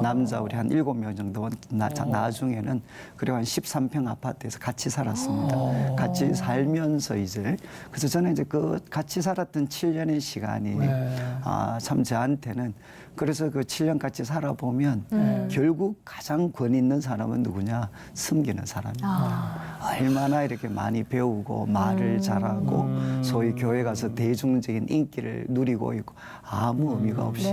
[SPEAKER 3] 남자 우리 한 7명 정도 나중에는 그리고 한 13평 아파트에서 같이 살았습니다. 같이 살면서 이제 그래서 저는 이제 그 같이 살았던 7년의 시간이 참 저한테는 그래서 그 7년 같이 살아보면 결국 가장 권 있는 사람은 누구냐? 섬기는 사람입니다. 얼마나 이렇게 많이 배우고 말을 잘하고 소위 교회 가서 대중적인 인기를 누리고 있고 아무 의미가 없이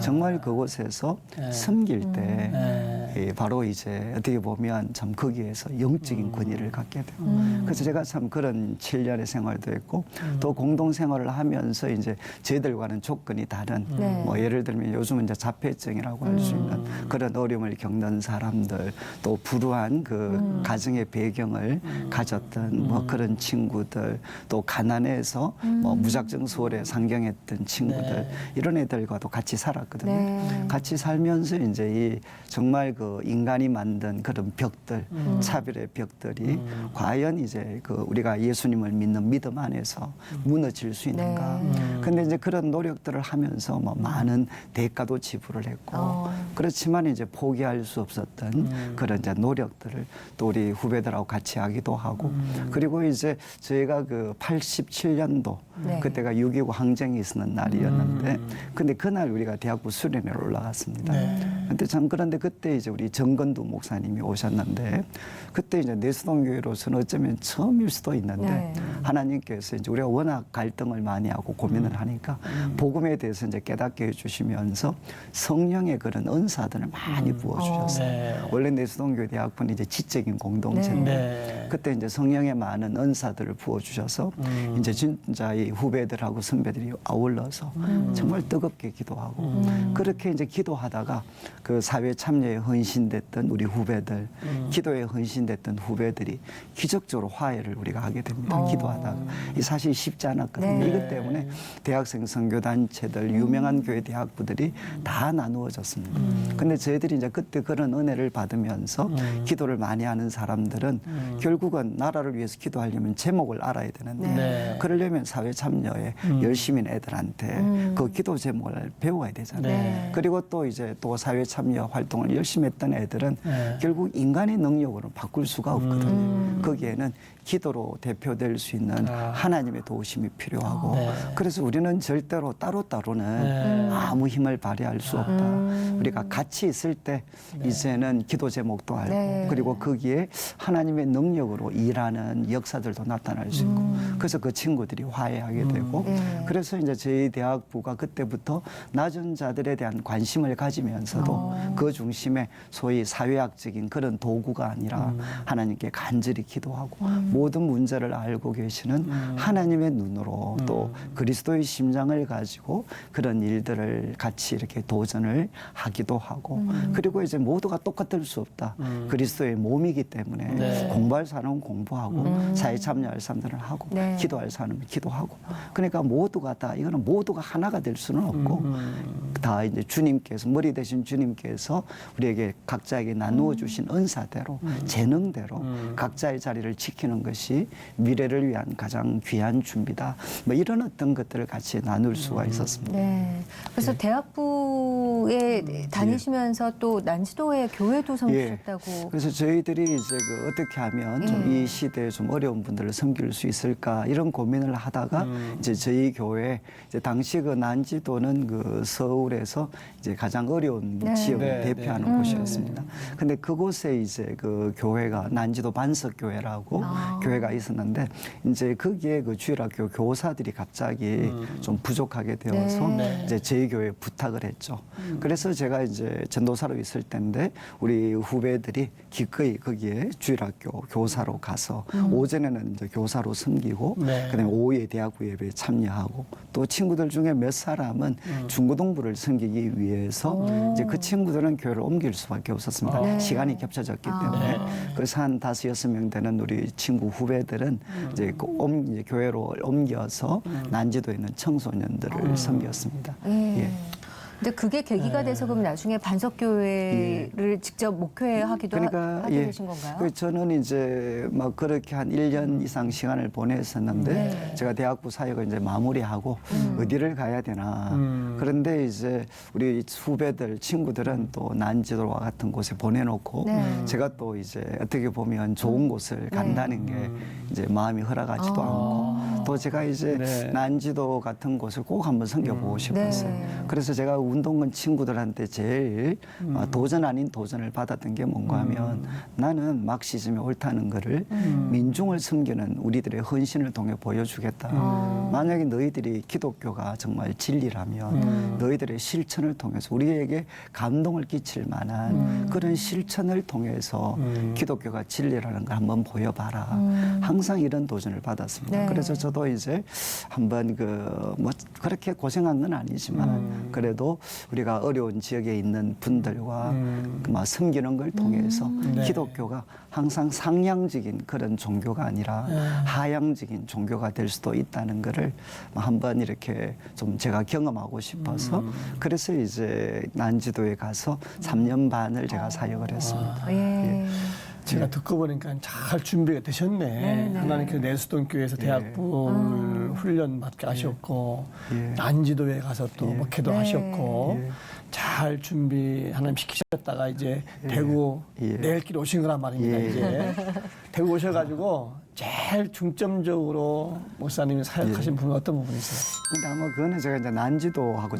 [SPEAKER 3] 정말 그곳에서 섬길 때 바로 이제 어떻게 보면 참 거기에서 영적인 권위를 갖게 되고 그래서 제가 참 그런 7년의 생활도 했고 또 공동생활을 하면서 이제 저희들과는 조건이 다른 뭐 예를 들면 요즘은 이제 자폐증이라고 할 수 있는 그런 어려움을 겪는 사람들 또 불우한 그 가정의 배경을 가졌던 뭐 그런 친구들 또 가난해서 뭐 무작정 서울에 상경했던 친구들 이런 애들과도 같이 살았거든요. 같이 살면서 이제 이 정말 그 그 인간이 만든 그런 벽들, 차별의 벽들이 과연 이제 그 우리가 예수님을 믿는 믿음 안에서 무너질 수 있는가. 근데 이제 그런 노력들을 하면서 뭐 많은 대가도 지불을 했고 그렇지만 이제 포기할 수 없었던 그런 이제 노력들을 또 우리 후배들하고 같이 하기도 하고 그리고 이제 저희가 그 87년도
[SPEAKER 2] 네.
[SPEAKER 3] 그때가 6.29 항쟁이 있었는 날이었는데 근데 그날 우리가 대학부 수련회를 올라갔습니다. 근데 참 그런데 그때 이제 우리 정건두 목사님이 오셨는데 그때 이제 내수동교회로서는 어쩌면 처음일 수도 있는데
[SPEAKER 2] 네.
[SPEAKER 3] 하나님께서 이제 우리가 워낙 갈등을 많이 하고 고민을 하니까 복음에 대해서 이제 깨닫게 해주시면서 성령의 그런 은사들을 많이 부어주셨어요.
[SPEAKER 1] 네.
[SPEAKER 3] 원래 내수동교회 대학부는 이제 지적인 공동체인데
[SPEAKER 1] 네.
[SPEAKER 3] 그때 이제 성령의 많은 은사들을 부어주셔서 이제 진짜 이 후배들하고 선배들이 아울러서 정말 뜨겁게 기도하고 그렇게 이제 기도하다가 그 사회 참여에 헌신됐던 우리 후배들, 기도에 헌신됐던 후배들이 기적적으로 화해를 우리가 하게 됩니다. 기도하다가 이 사실 쉽지 않았거든요.
[SPEAKER 2] 네.
[SPEAKER 3] 이것 때문에 대학생 선교단체들, 유명한 교회 대학부들이 다 나누어졌습니다. 근데 저희들이 이제 그때 그런 은혜를 받으면서 기도를 많이 하는 사람들은 결국은 나라를 위해서 기도하려면 제목을 알아야 되는데
[SPEAKER 1] 네.
[SPEAKER 3] 그러려면 사회 참여에 열심인 애들한테 그 기도 제목을 배워야 되잖아요.
[SPEAKER 2] 네.
[SPEAKER 3] 그리고 또 이제 또 사회 참여 활동을 열심히 했던 애들은
[SPEAKER 1] 네.
[SPEAKER 3] 결국 인간의 능력으로 바꿀 수가 없거든요. 거기에는 기도로 대표될 수 있는 하나님의 도우심이 필요하고
[SPEAKER 1] 네.
[SPEAKER 3] 그래서 우리는 절대로 따로따로는
[SPEAKER 1] 네.
[SPEAKER 3] 아무 힘을 발휘할 수 없다. 우리가 같이 있을 때 이제는 기도 제목도 알고
[SPEAKER 2] 네.
[SPEAKER 3] 그리고 거기에 하나님의 능력으로 일하는 역사들도 나타날 수 있고 그래서 그 친구들이 화해하게 되고
[SPEAKER 2] 네.
[SPEAKER 3] 그래서 이제 저희 대학부가 그때부터 낮은 자들에 대한 관심을 가지면서도 그 중심에 소위 사회학적인 그런 도구가 아니라 하나님께 간절히 기도하고 모든 문제를 알고 계시는 하나님의 눈으로 또 그리스도의 심장을 가지고 그런 일들을 같이 이렇게 도전을 하기도 하고 그리고 이제 모두가 똑같을 수 없다. 그리스도의 몸이기 때문에
[SPEAKER 1] 네.
[SPEAKER 3] 공부할 사람은 공부하고 사회 참여할 사람들은 하고
[SPEAKER 2] 네.
[SPEAKER 3] 기도할 사람은 기도하고 그러니까 모두가 다 이거는 모두가 하나가 될 수는 없고 다 이제 주님께서 머리 대신 주님께서 우리에게 각자에게 나누어 주신 은사대로 재능대로 각자의 자리를 지키는 것이 미래를 위한 가장 귀한 준비다. 뭐 이런 어떤 것들을 같이 나눌 수가 있었습니다.
[SPEAKER 2] 네. 그래서 대학부에 다니시면서 또 난지도에 교회도 섬기셨다고.
[SPEAKER 3] 그래서 저희들이 이제 그 어떻게 하면 좀 이 시대에 좀 어려운 분들을 섬길 수 있을까 이런 고민을 하다가 이제 저희 교회 이제 당시 그 난지도는 그 서울에서 이제 가장 어려운
[SPEAKER 2] 네.
[SPEAKER 3] 지역을
[SPEAKER 1] 네,
[SPEAKER 3] 대표하는
[SPEAKER 1] 네.
[SPEAKER 3] 곳이었습니다. 근데 그곳에 이제 그 교회가 난지도 반석교회라고 교회가 있었는데 이제 거기에 그 주일학교 교사들이 갑자기 좀 부족하게 되어서
[SPEAKER 2] 네.
[SPEAKER 3] 이제 저희 교회에 부탁을 했죠. 그래서 제가 이제 전도사로 있을 때인데 우리 후배들이 기꺼이 거기에 주일학교 교사로 가서 오전에는 이제 교사로 섬기고
[SPEAKER 1] 네.
[SPEAKER 3] 그다음에 오후에 대학부 예배에 참여하고 또 친구들 중에 몇 사람은 중고등부를 섬기기 위해서 이제 그 친구들은 교회를 옮길 수밖에 없었습니다.
[SPEAKER 2] 네.
[SPEAKER 3] 시간이 겹쳐졌기 때문에 그래서 한 5-6명 되는 우리 친구 후배들은 이제 이제 교회로 옮겨서 난지도에 있는 청소년들을 섬겼습니다. 예.
[SPEAKER 2] 근데 그게 계기가 돼서 그럼 나중에 반석교회를 직접 목회하기도 하게 되신 건가요?
[SPEAKER 3] 그 저는 이제 막 그렇게 한 1년 이상 시간을 보냈었는데
[SPEAKER 2] 네.
[SPEAKER 3] 제가 대학부 사역을 이제 마무리하고 어디를 가야 되나. 그런데 이제 우리 후배들, 친구들은 또 난지도와 같은 곳에 보내놓고
[SPEAKER 2] 네.
[SPEAKER 3] 제가 또 이제 어떻게 보면 좋은 곳을 간다는 게 이제 마음이 허락하지도 않고 또 제가 이제
[SPEAKER 1] 네.
[SPEAKER 3] 난지도 같은 곳을 꼭 한번 섬겨보고 싶었어요.
[SPEAKER 2] 네.
[SPEAKER 3] 그래서 제가 운동권 친구들한테 제일 도전 아닌 도전을 받았던 게 뭔가 하면 나는 막시즘이 옳다는 거를 민중을 섬기는 우리들의 헌신을 통해 보여주겠다. 만약에 너희들이 기독교가 정말 진리라면 너희들의 실천을 통해서 우리에게 감동을 끼칠 만한 그런 실천을 통해서 기독교가 진리라는 걸 한번 보여봐라. 항상 이런 도전을 받았습니다.
[SPEAKER 2] 네.
[SPEAKER 3] 그래서 저도 이제 한번 뭐 그렇게 고생한 건 아니지만 그래도 또 우리가 어려운 지역에 있는 분들과 막 섬기는 걸 통해서
[SPEAKER 1] 네.
[SPEAKER 3] 기독교가 항상 상향적인 그런 종교가 아니라 하향적인 종교가 될 수도 있다는 거를 한번 이렇게 좀 제가 경험하고 싶어서 그래서 이제 난지도에 가서 3년 반을 제가 사역을 했습니다.
[SPEAKER 2] 예.
[SPEAKER 1] 제가 듣고 보니까 잘 준비가 되셨네.
[SPEAKER 2] 네, 네.
[SPEAKER 1] 하나님께서 내수동 교회에서 대학부 훈련 받게 하셨고
[SPEAKER 3] 예.
[SPEAKER 1] 난지도에 가서 또 목회도
[SPEAKER 2] 네.
[SPEAKER 1] 하셨고
[SPEAKER 3] 예.
[SPEAKER 1] 잘 준비 하나님 시키셨다가 이제 대구
[SPEAKER 3] 예.
[SPEAKER 1] 내일 길 오신 거란 말입니다.
[SPEAKER 3] 예.
[SPEAKER 1] 이제 대구 오셔가지고 제일 중점적으로 목사님이 사역하신 부분은 어떤 부분이세요?
[SPEAKER 3] 근데 아마 그거는 제가 이제 난지도하고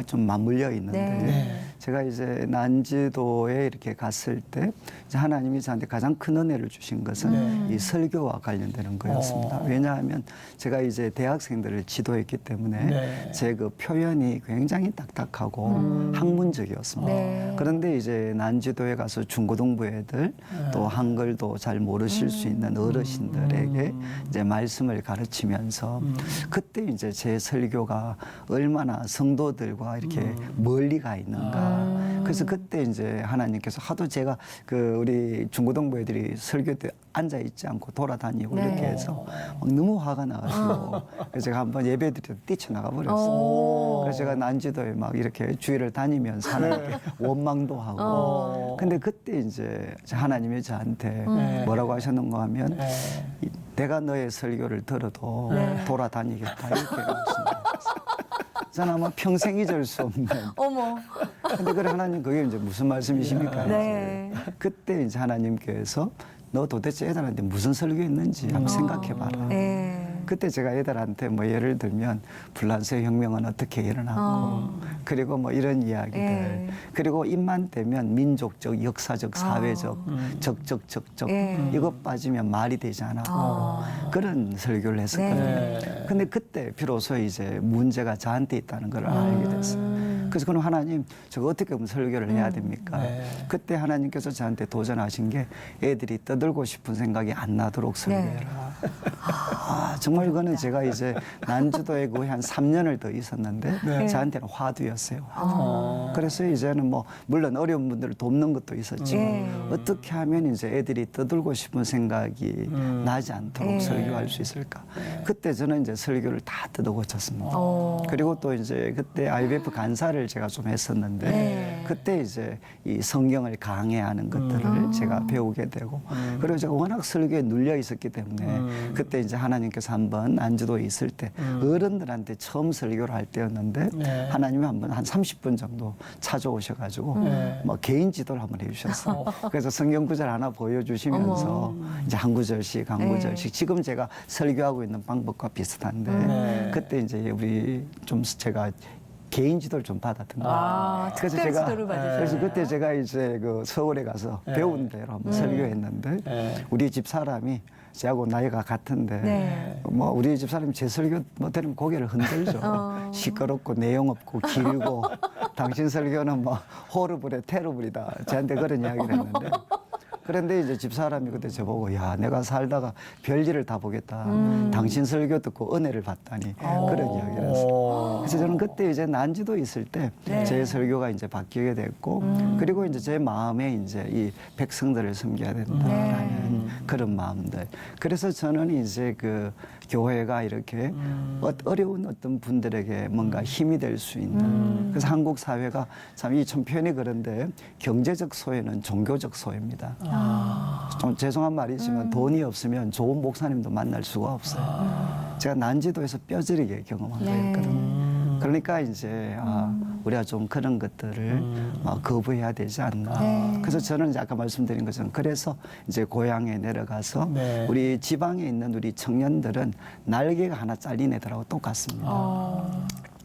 [SPEAKER 3] 좀 맞물려 있는데
[SPEAKER 2] 네.
[SPEAKER 3] 제가 이제 난지도에 이렇게 갔을 때 이제 하나님이 저한테 가장 큰 은혜를 주신 것은 이 설교와 관련되는 거였습니다. 왜냐하면 제가 이제 대학생들을 지도했기 때문에
[SPEAKER 1] 네.
[SPEAKER 3] 제 그 표현이 굉장히 딱딱하고 학문적이었습니다.
[SPEAKER 2] 네.
[SPEAKER 3] 그런데 이제 난지도에 가서 중고등부 애들 또 한글도 잘 모르실 수 있는 어르신들에게 이제 말씀을 가르치면서 그때 이제 제 설교가 얼마나 성도들과 이렇게 멀리 가 있는가. 그래서 그때 이제 하나님께서 하도 제가 그 우리 중고등부 애들이 설교 때 앉아 있지 않고 돌아다니고
[SPEAKER 2] 네.
[SPEAKER 3] 이렇게 해서 막 너무 화가 나가지고 그래서 제가 한번 예배드릴 때 뛰쳐나가 버렸어요. 그래서 제가 난지도에 막 이렇게 주위를 다니면서 하나님께 원망도 하고. 근데 그때 이제 하나님이 저한테 뭐라고 하셨는가 하면 내가 너의 설교를 들어도 돌아다니겠다 이렇게 하셨습니다. 저는 아마 평생 잊을 수 없는.
[SPEAKER 2] 어머.
[SPEAKER 3] 근데 그래 하나님 그게 이제 무슨 말씀이십니까?
[SPEAKER 2] 네.
[SPEAKER 3] 이제. 그때 이제 하나님께서 너 도대체 애들한테 무슨 설교했는지 한번 생각해봐라.
[SPEAKER 2] 네.
[SPEAKER 3] 그때 제가 애들한테 뭐 예를 들면 불란서 혁명은 어떻게 일어나고 그리고 뭐 이런 이야기들
[SPEAKER 2] 예.
[SPEAKER 3] 그리고 입만 대면 민족적, 역사적, 사회적, 적적 이것 빠지면 말이 되지 않아. 그런 설교를 했었거든요.
[SPEAKER 1] 네.
[SPEAKER 3] 근데 그때 비로소 이제 문제가 저한테 있다는 걸 알게 됐어요. 그래서 그럼 하나님 저거 어떻게 하면 설교를 해야 됩니까?
[SPEAKER 1] 네.
[SPEAKER 3] 그때 하나님께서 저한테 도전하신 게 애들이 떠들고 싶은 생각이 안 나도록 설교해라. 정말 그거는 제가 이제 난주도에 거의 한 3년을 더 있었는데 저한테는 화두였어요. 그래서 이제는 뭐 물론 어려운 분들을 돕는 것도 있었지만 어떻게 하면 이제 애들이 떠들고 싶은 생각이 나지 않도록 설교할 수 있을까? 그때 저는 이제 설교를 다 뜯어 고쳤습니다. 그리고 또 이제 그때 IBF 간사를 제가 좀 했었는데 그때 이제 이 성경을 강해하는 것들을 제가 배우게 되고 그리고 제가 워낙 설교에 눌려 있었기 때문에 그때 이제 하나님께서 한번 난주도에 있을 때 어른들한테 처음 설교를 할 때였는데 하나님이 한번 한 30분 정도 찾아오셔가지고 뭐 개인 지도를 한번 해주셨어요. 그래서 성경 구절 하나 보여주시면서 이제 한 구절씩 한 구절씩 지금 제가 설교하고 있는 방법과 비슷한데 그때 이제 우리 좀 제가 개인 지도를 좀 받았던 거예요.
[SPEAKER 2] 특별 지도를 받으셨어요.
[SPEAKER 3] 그래서 그때 제가 이제 그 서울에 가서 배운 대로 한번 설교했는데 우리 집 사람이 저하고 나이가 같은데 뭐 우리 집 사람이 제 설교 뭐 들으면 고개를 흔들죠. 시끄럽고 내용 없고 길고 당신 설교는 뭐 호르블의 테러블이다. 저한테 그런 이야기를 했는데 그런데 이제 집사람이 그때 저보고 야 내가 살다가 별일을 다 보겠다. 당신 설교 듣고 은혜를 받다니 그런 이야기를 했어요. 그래서 저는 그때 이제 난지도 있을 때 제 설교가 이제 바뀌게 됐고 그리고 이제 제 마음에 이제 이 백성들을 섬겨야 된다라는 그런 마음들. 그래서 저는 이제 그 교회가 이렇게 어려운 어떤 분들에게 뭔가 힘이 될 수 있는 그래서 한국 사회가 참 이 참 표현이 그런데 경제적 소외는 종교적 소외입니다. 좀 죄송한 말이지만 돈이 없으면 좋은 목사님도 만날 수가 없어요. 제가 난지도에서 뼈저리게 경험한 거였거든요. 그러니까 이제 우리가 좀 그런 것들을 거부해야 되지 않나. 그래서 저는 이제 아까 말씀드린 것처럼 그래서 이제 고향에 내려가서 우리 지방에 있는 우리 청년들은 날개가 하나 잘린 애들하고 똑같습니다.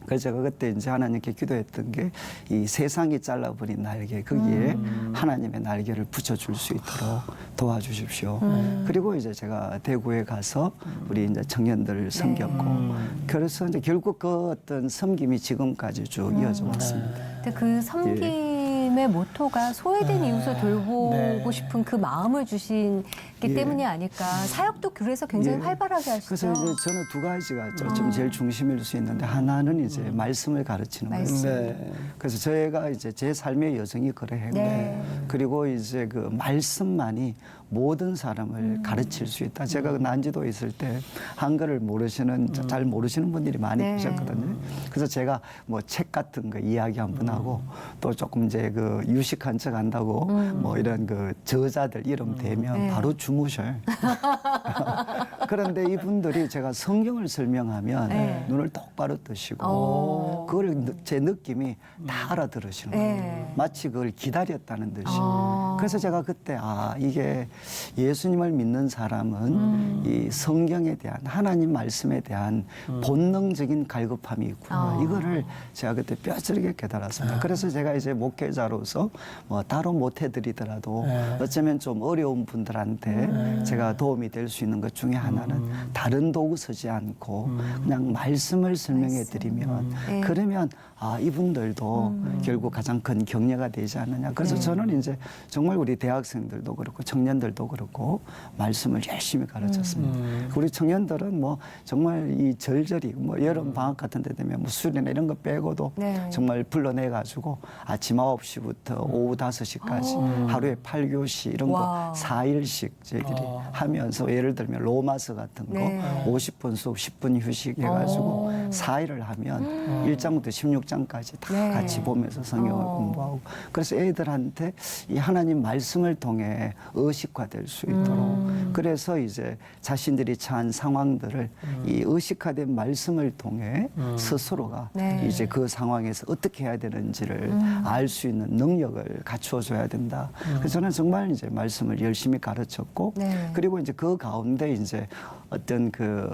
[SPEAKER 3] 그래서 제가 그때 이제 하나님께 기도했던 게 이 세상이 잘라버린 날개 거기에 하나님의 날개를 붙여줄 수 있도록 도와주십시오. 그리고 이제 제가 대구에 가서 우리 이제 청년들을 섬겼고 그래서 이제 결국 그 어떤 섬김이 지금까지 쭉 이어져 왔습니다.
[SPEAKER 2] 근데 그 섬김 하나님의 모토가 소외된
[SPEAKER 1] 네.
[SPEAKER 2] 이웃을 돌보고
[SPEAKER 1] 네.
[SPEAKER 2] 싶은 그 마음을 주신기
[SPEAKER 3] 예.
[SPEAKER 2] 때문이 아닐까. 사역도 그래서 굉장히
[SPEAKER 3] 예.
[SPEAKER 2] 활발하게 하시죠.
[SPEAKER 3] 그래서 이제 저는 두 가지가 좀 제일 중심일 수 있는데 하나는 이제 말씀을 가르치는 거예요.
[SPEAKER 2] 말씀.
[SPEAKER 1] 네.
[SPEAKER 3] 그래서 저희가 이제 제 삶의 여정이 그래요.
[SPEAKER 2] 네.
[SPEAKER 3] 그리고 이제 그 말씀만이 모든 사람을 가르칠 수 있다. 제가 그 난지도에 있을 때 한글을 잘 모르시는 분들이 많이
[SPEAKER 2] 네.
[SPEAKER 3] 계셨거든요. 그래서 제가 뭐 책 같은 거 이야기 한번 하고 또 조금 이제 그 유식한 척 한다고 뭐 이런 그 저자들 이름 대면
[SPEAKER 2] 네.
[SPEAKER 3] 바로 주무셔요. 그런데 이분들이 제가 성경을 설명하면
[SPEAKER 2] 네.
[SPEAKER 3] 눈을 똑바로 뜨시고
[SPEAKER 2] 오.
[SPEAKER 3] 그걸 제 느낌이 다 알아들으시는 거예요.
[SPEAKER 2] 네.
[SPEAKER 3] 마치 그걸 기다렸다는 듯이.
[SPEAKER 2] 아.
[SPEAKER 3] 그래서 제가 그때 이게 예수님을 믿는 사람은 이 성경에 대한 하나님 말씀에 대한 본능적인 갈급함이 있구나. 이거를 제가 그때 뼈저리게 깨달았습니다. 그래서 제가 이제 목회자로서 뭐 따로 못 해드리더라도
[SPEAKER 1] 네.
[SPEAKER 3] 어쩌면 좀 어려운 분들한테 제가 도움이 될 수 있는 것 중에 하나는 다른 도구 쓰지 않고 그냥 말씀을 설명해 드리면
[SPEAKER 2] 네.
[SPEAKER 3] 그러면 이분들도 결국 가장 큰 격려가 되지 않느냐. 그래서
[SPEAKER 2] 네.
[SPEAKER 3] 저는 이제 정말 우리 대학생들도 그렇고 청년들도 그렇고 말씀을 열심히 가르쳤습니다. 우리 청년들은 뭐 정말 이 절절히 뭐 여름 방학 같은 데 되면 뭐 수련회 이런 거 빼고도
[SPEAKER 2] 네.
[SPEAKER 3] 정말 불러내 가지고 아침 9시부터 오후 5시까지 하루에 8교시 이런
[SPEAKER 2] 와.
[SPEAKER 3] 거 4일씩 저희들이 하면서 예를 들면 로마서 같은 거
[SPEAKER 2] 네.
[SPEAKER 3] 50분 수업 10분 휴식 해가지고 4일을 하면 1장부터 16장까지 다
[SPEAKER 2] 네.
[SPEAKER 3] 같이 보면서 성경을 공부하고 그래서 애들한테 이 하나님 말씀을 통해 의식화될 수 있도록 그래서 이제 자신들이 처한 상황들을 이 의식화된 말씀을 통해 스스로가
[SPEAKER 2] 네.
[SPEAKER 3] 이제 그 상황에서 어떻게 해야 되는지를 알 수 있는 능력을 갖추어 줘야 된다. 그래서 저는 정말 이제 말씀을 열심히 가르쳤고
[SPEAKER 2] 네.
[SPEAKER 3] 그리고 이제 그 가운데 이제 어떤 그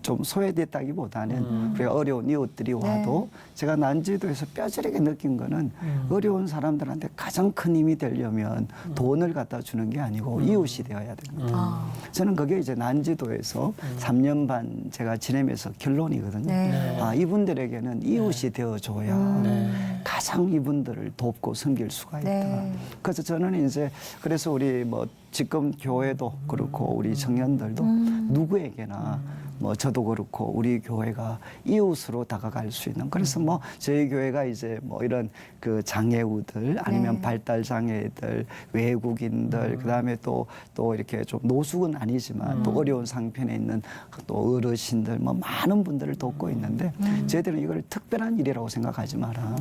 [SPEAKER 3] 좀 소외됐다기보다는 우리가 어려운 이웃들이 와도 제가 난지도에서 뼈저리게 느낀 거는 어려운 사람들한테 가장 큰 힘이 되려면 돈을 갖다 주는 게 아니고 이웃이 되어야 됩니다. 저는 그게 이제 난지도에서 3년 반 제가 지내면서 결론이거든요.
[SPEAKER 2] 네.
[SPEAKER 3] 이분들에게는 이웃이 되어줘야
[SPEAKER 1] 네.
[SPEAKER 3] 가장 이분들을 돕고 섬길 수가 있다.
[SPEAKER 2] 네.
[SPEAKER 3] 그래서 저는 이제 그래서 우리 뭐 지금 교회도 그렇고 우리 청년들도 누구에게나 뭐 저도 그렇고 우리 교회가 이웃으로 다가갈 수 있는 그래서 뭐 저희 교회가 이제 뭐 이런 그 장애우들 아니면
[SPEAKER 2] 네.
[SPEAKER 3] 발달 장애들 외국인들 그다음에 또 이렇게 좀 노숙은 아니지만 또 어려운 상편에 있는 또 어르신들 뭐 많은 분들을 돕고 있는데 저희들은 이걸 특별한 일이라고 생각하지 마라.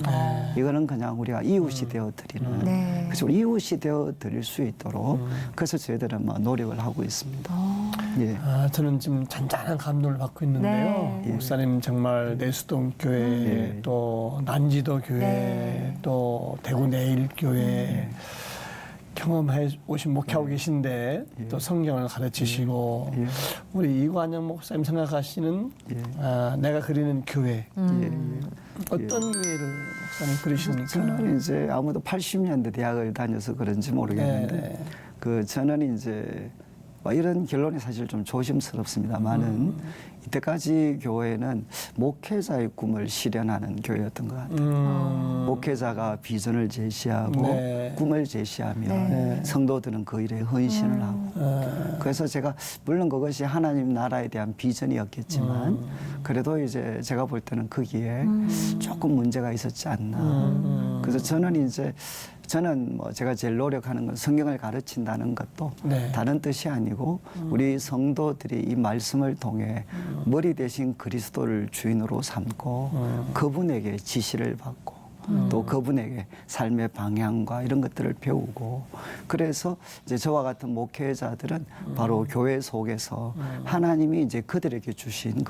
[SPEAKER 3] 이거는 그냥 우리가 이웃이 되어 드리는
[SPEAKER 2] 네.
[SPEAKER 3] 그래서 우리 이웃이 되어 드릴 수 있도록 그래서 저희들은 뭐 노력을 하고 있습니다. 예.
[SPEAKER 1] 저는 지금 잔잔한 감동을 받고 있는데요.
[SPEAKER 2] 네.
[SPEAKER 1] 목사님 정말 내수동 교회, 또 난지도 교회,
[SPEAKER 2] 네.
[SPEAKER 1] 또 대구 내일교회 경험해 오신 목회하고 계신데 또 성경을 가르치시고
[SPEAKER 3] 예.
[SPEAKER 1] 우리 이관영 목사님 생각하시는 내가 그리는 교회 어떤 교회를 목사님 그리십니까?
[SPEAKER 3] 저는 이제 아무도 80년대 대학을 다녀서 그런지 모르겠는데
[SPEAKER 1] 네.
[SPEAKER 3] 저는 이제 이런 결론이 사실 좀 조심스럽습니다만은 이때까지 교회는 목회자의 꿈을 실현하는 교회였던 것 같아요. 목회자가 비전을 제시하고
[SPEAKER 1] 네.
[SPEAKER 3] 꿈을 제시하면
[SPEAKER 2] 네.
[SPEAKER 3] 성도들은 그 일에 헌신을 하고 그래서 제가 물론 그것이 하나님 나라에 대한 비전이었겠지만 그래도 이제 제가 볼 때는 거기에 조금 문제가 있었지 않나. 그래서 저는 뭐 제가 제일 노력하는 건 성경을 가르친다는 것도
[SPEAKER 1] 네.
[SPEAKER 3] 다른 뜻이 아니고 우리 성도들이 이 말씀을 통해 머리 대신 그리스도를 주인으로 삼고 그분에게 지시를 받고 또 그분에게 삶의 방향과 이런 것들을 배우고 그래서 이제 저와 같은 목회자들은 바로 교회 속에서 하나님이 이제 그들에게 주신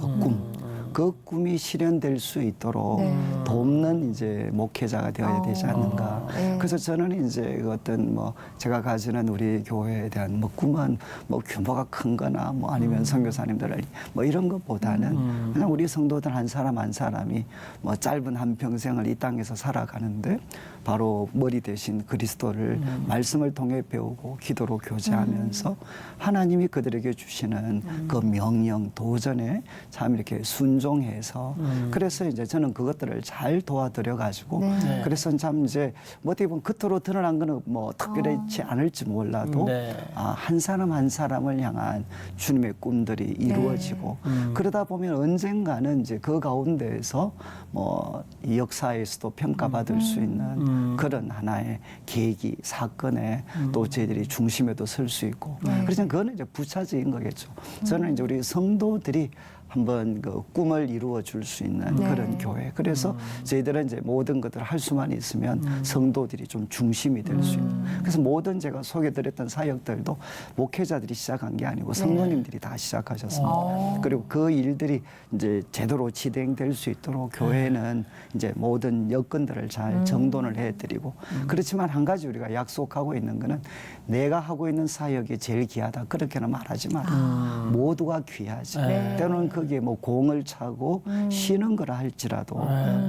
[SPEAKER 3] 그 꿈이 실현될 수 있도록 돕는 이제 목회자가 되어야 되지 않는가.
[SPEAKER 2] 네.
[SPEAKER 3] 그래서 저는 이제 어떤 뭐 제가 가지는 우리 교회에 대한 뭐 꿈은 뭐 규모가 큰 거나 뭐 아니면 선교사님들 뭐 이런 것보다는 그냥 우리 성도들 한 사람 한 사람이 뭐 짧은 한 평생을 이 땅에서 살아가는데 바로 머리 대신 그리스도를 말씀을 통해 배우고 기도로 교제하면서 하나님이 그들에게 주시는 그 명령 도전에 참 이렇게 순종 순종해서 그래서 이제 저는 그것들을 잘 도와드려 가지고
[SPEAKER 2] 네.
[SPEAKER 3] 그래서 참 이제 뭐 어떻게 보면 겉으로 드러난 거는 뭐 특별하지 않을지 몰라도
[SPEAKER 1] 네.
[SPEAKER 3] 한 사람 한 사람을 향한 주님의 꿈들이 이루어지고 그러다 보면 언젠가는 이제 그 가운데에서 뭐 이 역사에서도 평가받을 수 있는 그런 하나의 계기 사건에 또 저희들이 중심에도 설 수 있고 그래서 그거는 이제 부차적인 거겠죠. 저는 이제 우리 성도들이 한번 그 꿈을 이루어 줄 수 있는
[SPEAKER 2] 네.
[SPEAKER 3] 그런 교회. 그래서 저희들은 이제 모든 것들을 할 수만 있으면 성도들이 좀 중심이 될 수 있는. 그래서 모든 제가 소개드렸던 사역들도 목회자들이 시작한 게 아니고 성도님들이 다 시작하셨습니다. 그리고 그 일들이 이제 제대로 진행될 수 있도록 교회는 이제 모든 여건들을 잘 정돈을 해드리고 그렇지만 한 가지 우리가 약속하고 있는 거는 내가 하고 있는 사역이 제일 귀하다 그렇게는 말하지 마라. 모두가 귀하지.
[SPEAKER 2] 네.
[SPEAKER 3] 때로는 거기에 뭐 공을 차고 쉬는 거라 할지라도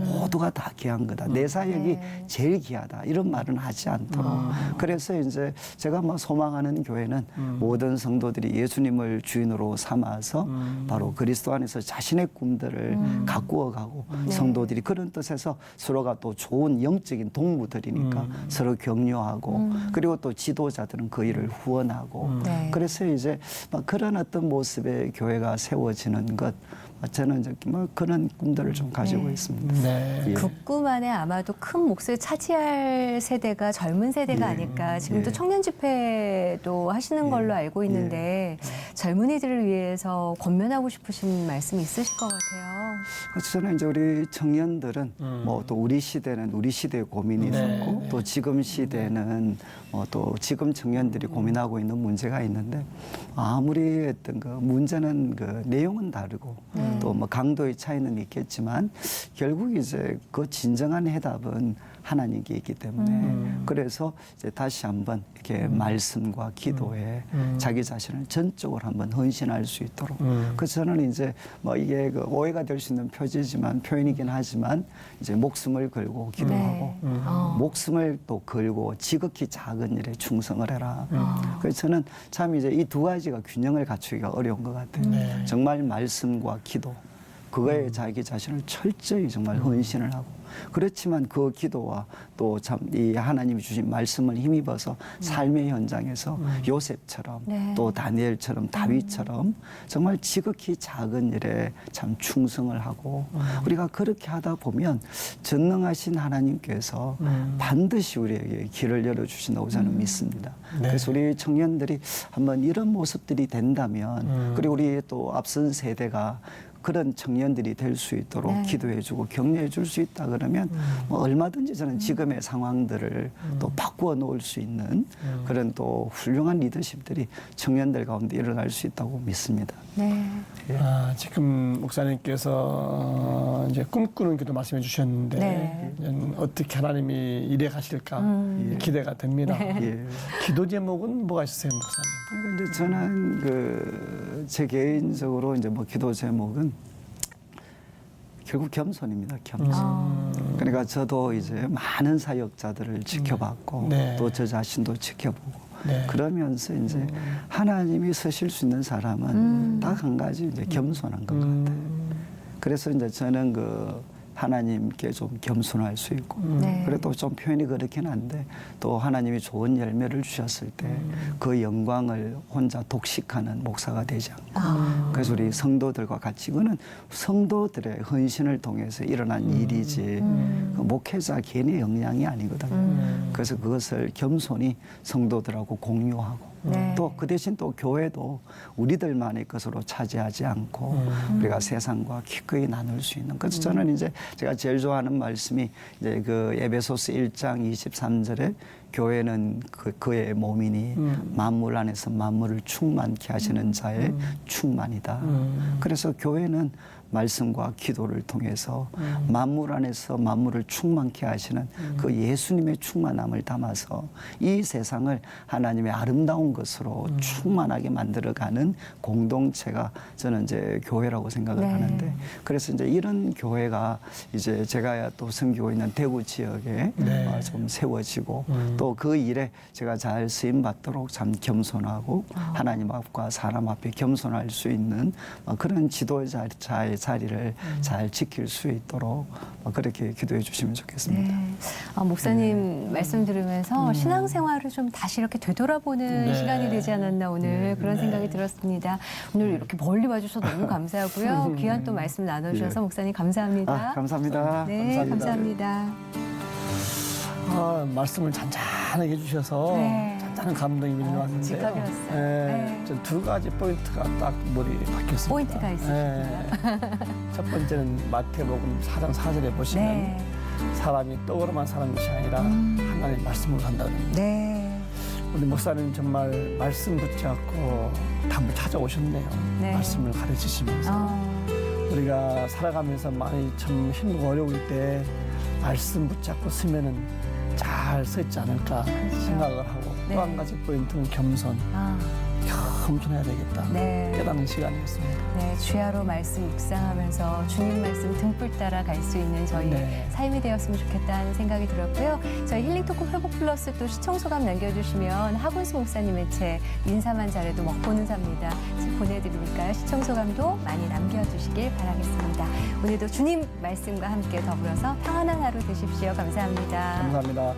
[SPEAKER 3] 모두가 다 귀한 거다. 내 사역이 제일 귀하다. 이런 말은 하지 않도록. 그래서 이제 제가 뭐 소망하는 교회는 모든 성도들이 예수님을 주인으로 삼아서 바로 그리스도 안에서 자신의 꿈들을 가꾸어 가고 성도들이 그런 뜻에서 서로가 또 좋은 영적인 동무들이니까 서로 격려하고 그리고 또 지도자들은 그 일을 후원하고
[SPEAKER 2] 네.
[SPEAKER 3] 그래서 이제 막 그런 어떤 모습의 교회가 세워지는 것 저는 이제 뭐 그런 꿈들을 좀 가지고 있습니다.
[SPEAKER 1] 네.
[SPEAKER 3] 예.
[SPEAKER 2] 그 꿈 안에 아마도 큰 몫을 차지할 세대가 젊은 세대가 아닐까. 지금도
[SPEAKER 3] 예.
[SPEAKER 2] 청년 집회도 하시는 걸로 알고 있는데 젊은이들을 위해서 권면하고 싶으신 말씀이 있으실 것 같아요.
[SPEAKER 3] 그래서 저는 이제 우리 청년들은 뭐 또 우리 시대는 우리 시대의 고민이 있었고 또 지금 시대는 뭐 또 지금 청년들이 고민하고 있는 문제가 있는데 아무리 어떤 그 문제는 그 내용은 다르고 또 뭐 강도의 차이는 있겠지만 결국 이제 그 진정한 해답은 하나님께 있기 때문에 그래서 이제 다시 한번 이렇게 말씀과 기도에 자기 자신을 전적으로 한번 헌신할 수 있도록 그래서 저는 이제 뭐 이게 그 오해가 될 수 있는 표지지만 표현이긴 하지만 이제 목숨을 걸고 기도하고 목숨을 또 걸고 지극히 작은 일에 충성을 해라. 그래서 저는 참 이제 이 두 가지가 균형을 갖추기가 어려운 것 같아요. 정말 말씀과 기도 그거에 자기 자신을 철저히 정말 헌신을 하고 그렇지만 그 기도와 또 참 이 하나님이 주신 말씀을 힘입어서 삶의 현장에서 요셉처럼
[SPEAKER 2] 네.
[SPEAKER 3] 또 다니엘처럼 다윗처럼 정말 지극히 작은 일에 참 충성을 하고 우리가 그렇게 하다 보면 전능하신 하나님께서 반드시 우리에게 길을 열어주신다고 저는 믿습니다.
[SPEAKER 1] 네.
[SPEAKER 3] 그래서 우리 청년들이 한번 이런 모습들이 된다면 그리고 우리 또 앞선 세대가 그런 청년들이 될 수 있도록
[SPEAKER 2] 네.
[SPEAKER 3] 기도해주고 격려해 줄 수 있다 그러면 뭐 얼마든지 저는 지금의 상황들을 또 바꾸어 놓을 수 있는 그런 또 훌륭한 리더십들이 청년들 가운데 일어날 수 있다고 믿습니다.
[SPEAKER 2] 네.
[SPEAKER 1] 지금 목사님께서 이제 꿈꾸는 기도 말씀해 주셨는데
[SPEAKER 2] 네.
[SPEAKER 1] 어떻게 하나님이 일해 가실까 기대가 됩니다.
[SPEAKER 3] 예.
[SPEAKER 1] 기도 제목은 뭐가 있으세요, 목사님?
[SPEAKER 3] 그러니까 이제 저는 그 제 개인적으로 이제 뭐 기도 제목은 결국 겸손입니다. 겸손. 그러니까 저도 이제 많은 사역자들을 지켜봤고
[SPEAKER 1] 네.
[SPEAKER 3] 또 저 자신도 지켜보고
[SPEAKER 1] 네.
[SPEAKER 3] 그러면서 이제 하나님이 서실 수 있는 사람은 딱 한 가지 이제 겸손한 것 같아요. 그래서 이제 저는 그 하나님께 좀 겸손할 수 있고
[SPEAKER 2] 네.
[SPEAKER 3] 그래도 좀 표현이 그렇긴 한데 또 하나님이 좋은 열매를 주셨을 때 그 영광을 혼자 독식하는 목사가 되지 않고 그래서 우리 성도들과 같이 이거는 성도들의 헌신을 통해서 일어난 일이지 그 목회자 개인의 역량이 아니거든요. 그래서 그것을 겸손히 성도들하고 공유하고
[SPEAKER 2] 네.
[SPEAKER 3] 또 그 대신 또 교회도 우리들만의 것으로 차지하지 않고 우리가 세상과 기꺼이 나눌 수 있는. 그래서 저는 이제 제가 제일 좋아하는 말씀이 이제 그 에베소서 1장 23절에 교회는 그의 몸이니 만물 안에서 만물을 충만케 하시는 자의 충만이다. 그래서 교회는 말씀과 기도를 통해서 만물 안에서 만물을 충만케 하시는 그 예수님의 충만함을 담아서 이 세상을 하나님의 아름다운 것으로 충만하게 만들어가는 공동체가 저는 이제 교회라고 생각을
[SPEAKER 2] 네.
[SPEAKER 3] 하는데 그래서 이제 이런 교회가 이제 제가 또 섬기고 있는 대구 지역에
[SPEAKER 1] 네.
[SPEAKER 3] 좀 세워지고 또 그 일에 제가 잘 쓰임 받도록 참 겸손하고 하나님 앞과 사람 앞에 겸손할 수 있는 그런 지도자의 자리를 잘 지킬 수 있도록 그렇게 기도해 주시면 좋겠습니다.
[SPEAKER 2] 네. 목사님 말씀 들으면서 신앙생활을 좀 다시 이렇게 되돌아보는 시간이 되지 않았나 오늘 그런 생각이 들었습니다. 오늘 이렇게 멀리 와주셔서 너무 감사하고요. 귀한 또 말씀 나눠주셔서 목사님 감사합니다.
[SPEAKER 3] 감사합니다.
[SPEAKER 2] 네, 감사합니다.
[SPEAKER 1] 말씀을 잔잔하게 해주셔서
[SPEAKER 2] 네.
[SPEAKER 1] 잔잔한 감동이 밀려왔는데요.
[SPEAKER 2] 직각이었어요.
[SPEAKER 1] 네.
[SPEAKER 2] 네.
[SPEAKER 1] 두 가지 포인트가 딱 머리에 박혔습니다.
[SPEAKER 2] 포인트가 있으십니다.
[SPEAKER 1] 첫 번째는 마태복음 4장 4절에 보시면
[SPEAKER 2] 네.
[SPEAKER 1] 사람이 떡으로만 사는 것이 아니라 하나님의 말씀으로 산다는 겁니다.
[SPEAKER 2] 네.
[SPEAKER 1] 우리 목사님 정말 말씀 붙잡고 답을 찾아오셨네요.
[SPEAKER 2] 네.
[SPEAKER 1] 말씀을 가르치시면서 우리가 살아가면서 많이 참 힘들고 어려울 때 말씀 붙잡고 쓰면은 잘 서 있지 않을까 생각을 하고
[SPEAKER 2] 네.
[SPEAKER 1] 또 한 가지 포인트는 겸손. 겸손해야 되겠다.
[SPEAKER 2] 네.
[SPEAKER 1] 깨닫는 시간이었습니다.
[SPEAKER 2] 네, 주야로 말씀 묵상하면서 주님 말씀 등불 따라 갈 수 있는 저희
[SPEAKER 1] 네.
[SPEAKER 2] 삶이 되었으면 좋겠다는 생각이 들었고요. 저희 힐링토크 회복 플러스 또 시청소감 남겨주시면 하군수 목사님의 책 인사만 잘해도 먹고는 삽니다. 책 보내드리니까요. 시청소감도 많이 남겨주시길 바라겠습니다. 오늘도 주님 말씀과 함께 더불어서 평안한 하루 되십시오. 감사합니다.
[SPEAKER 1] 감사합니다.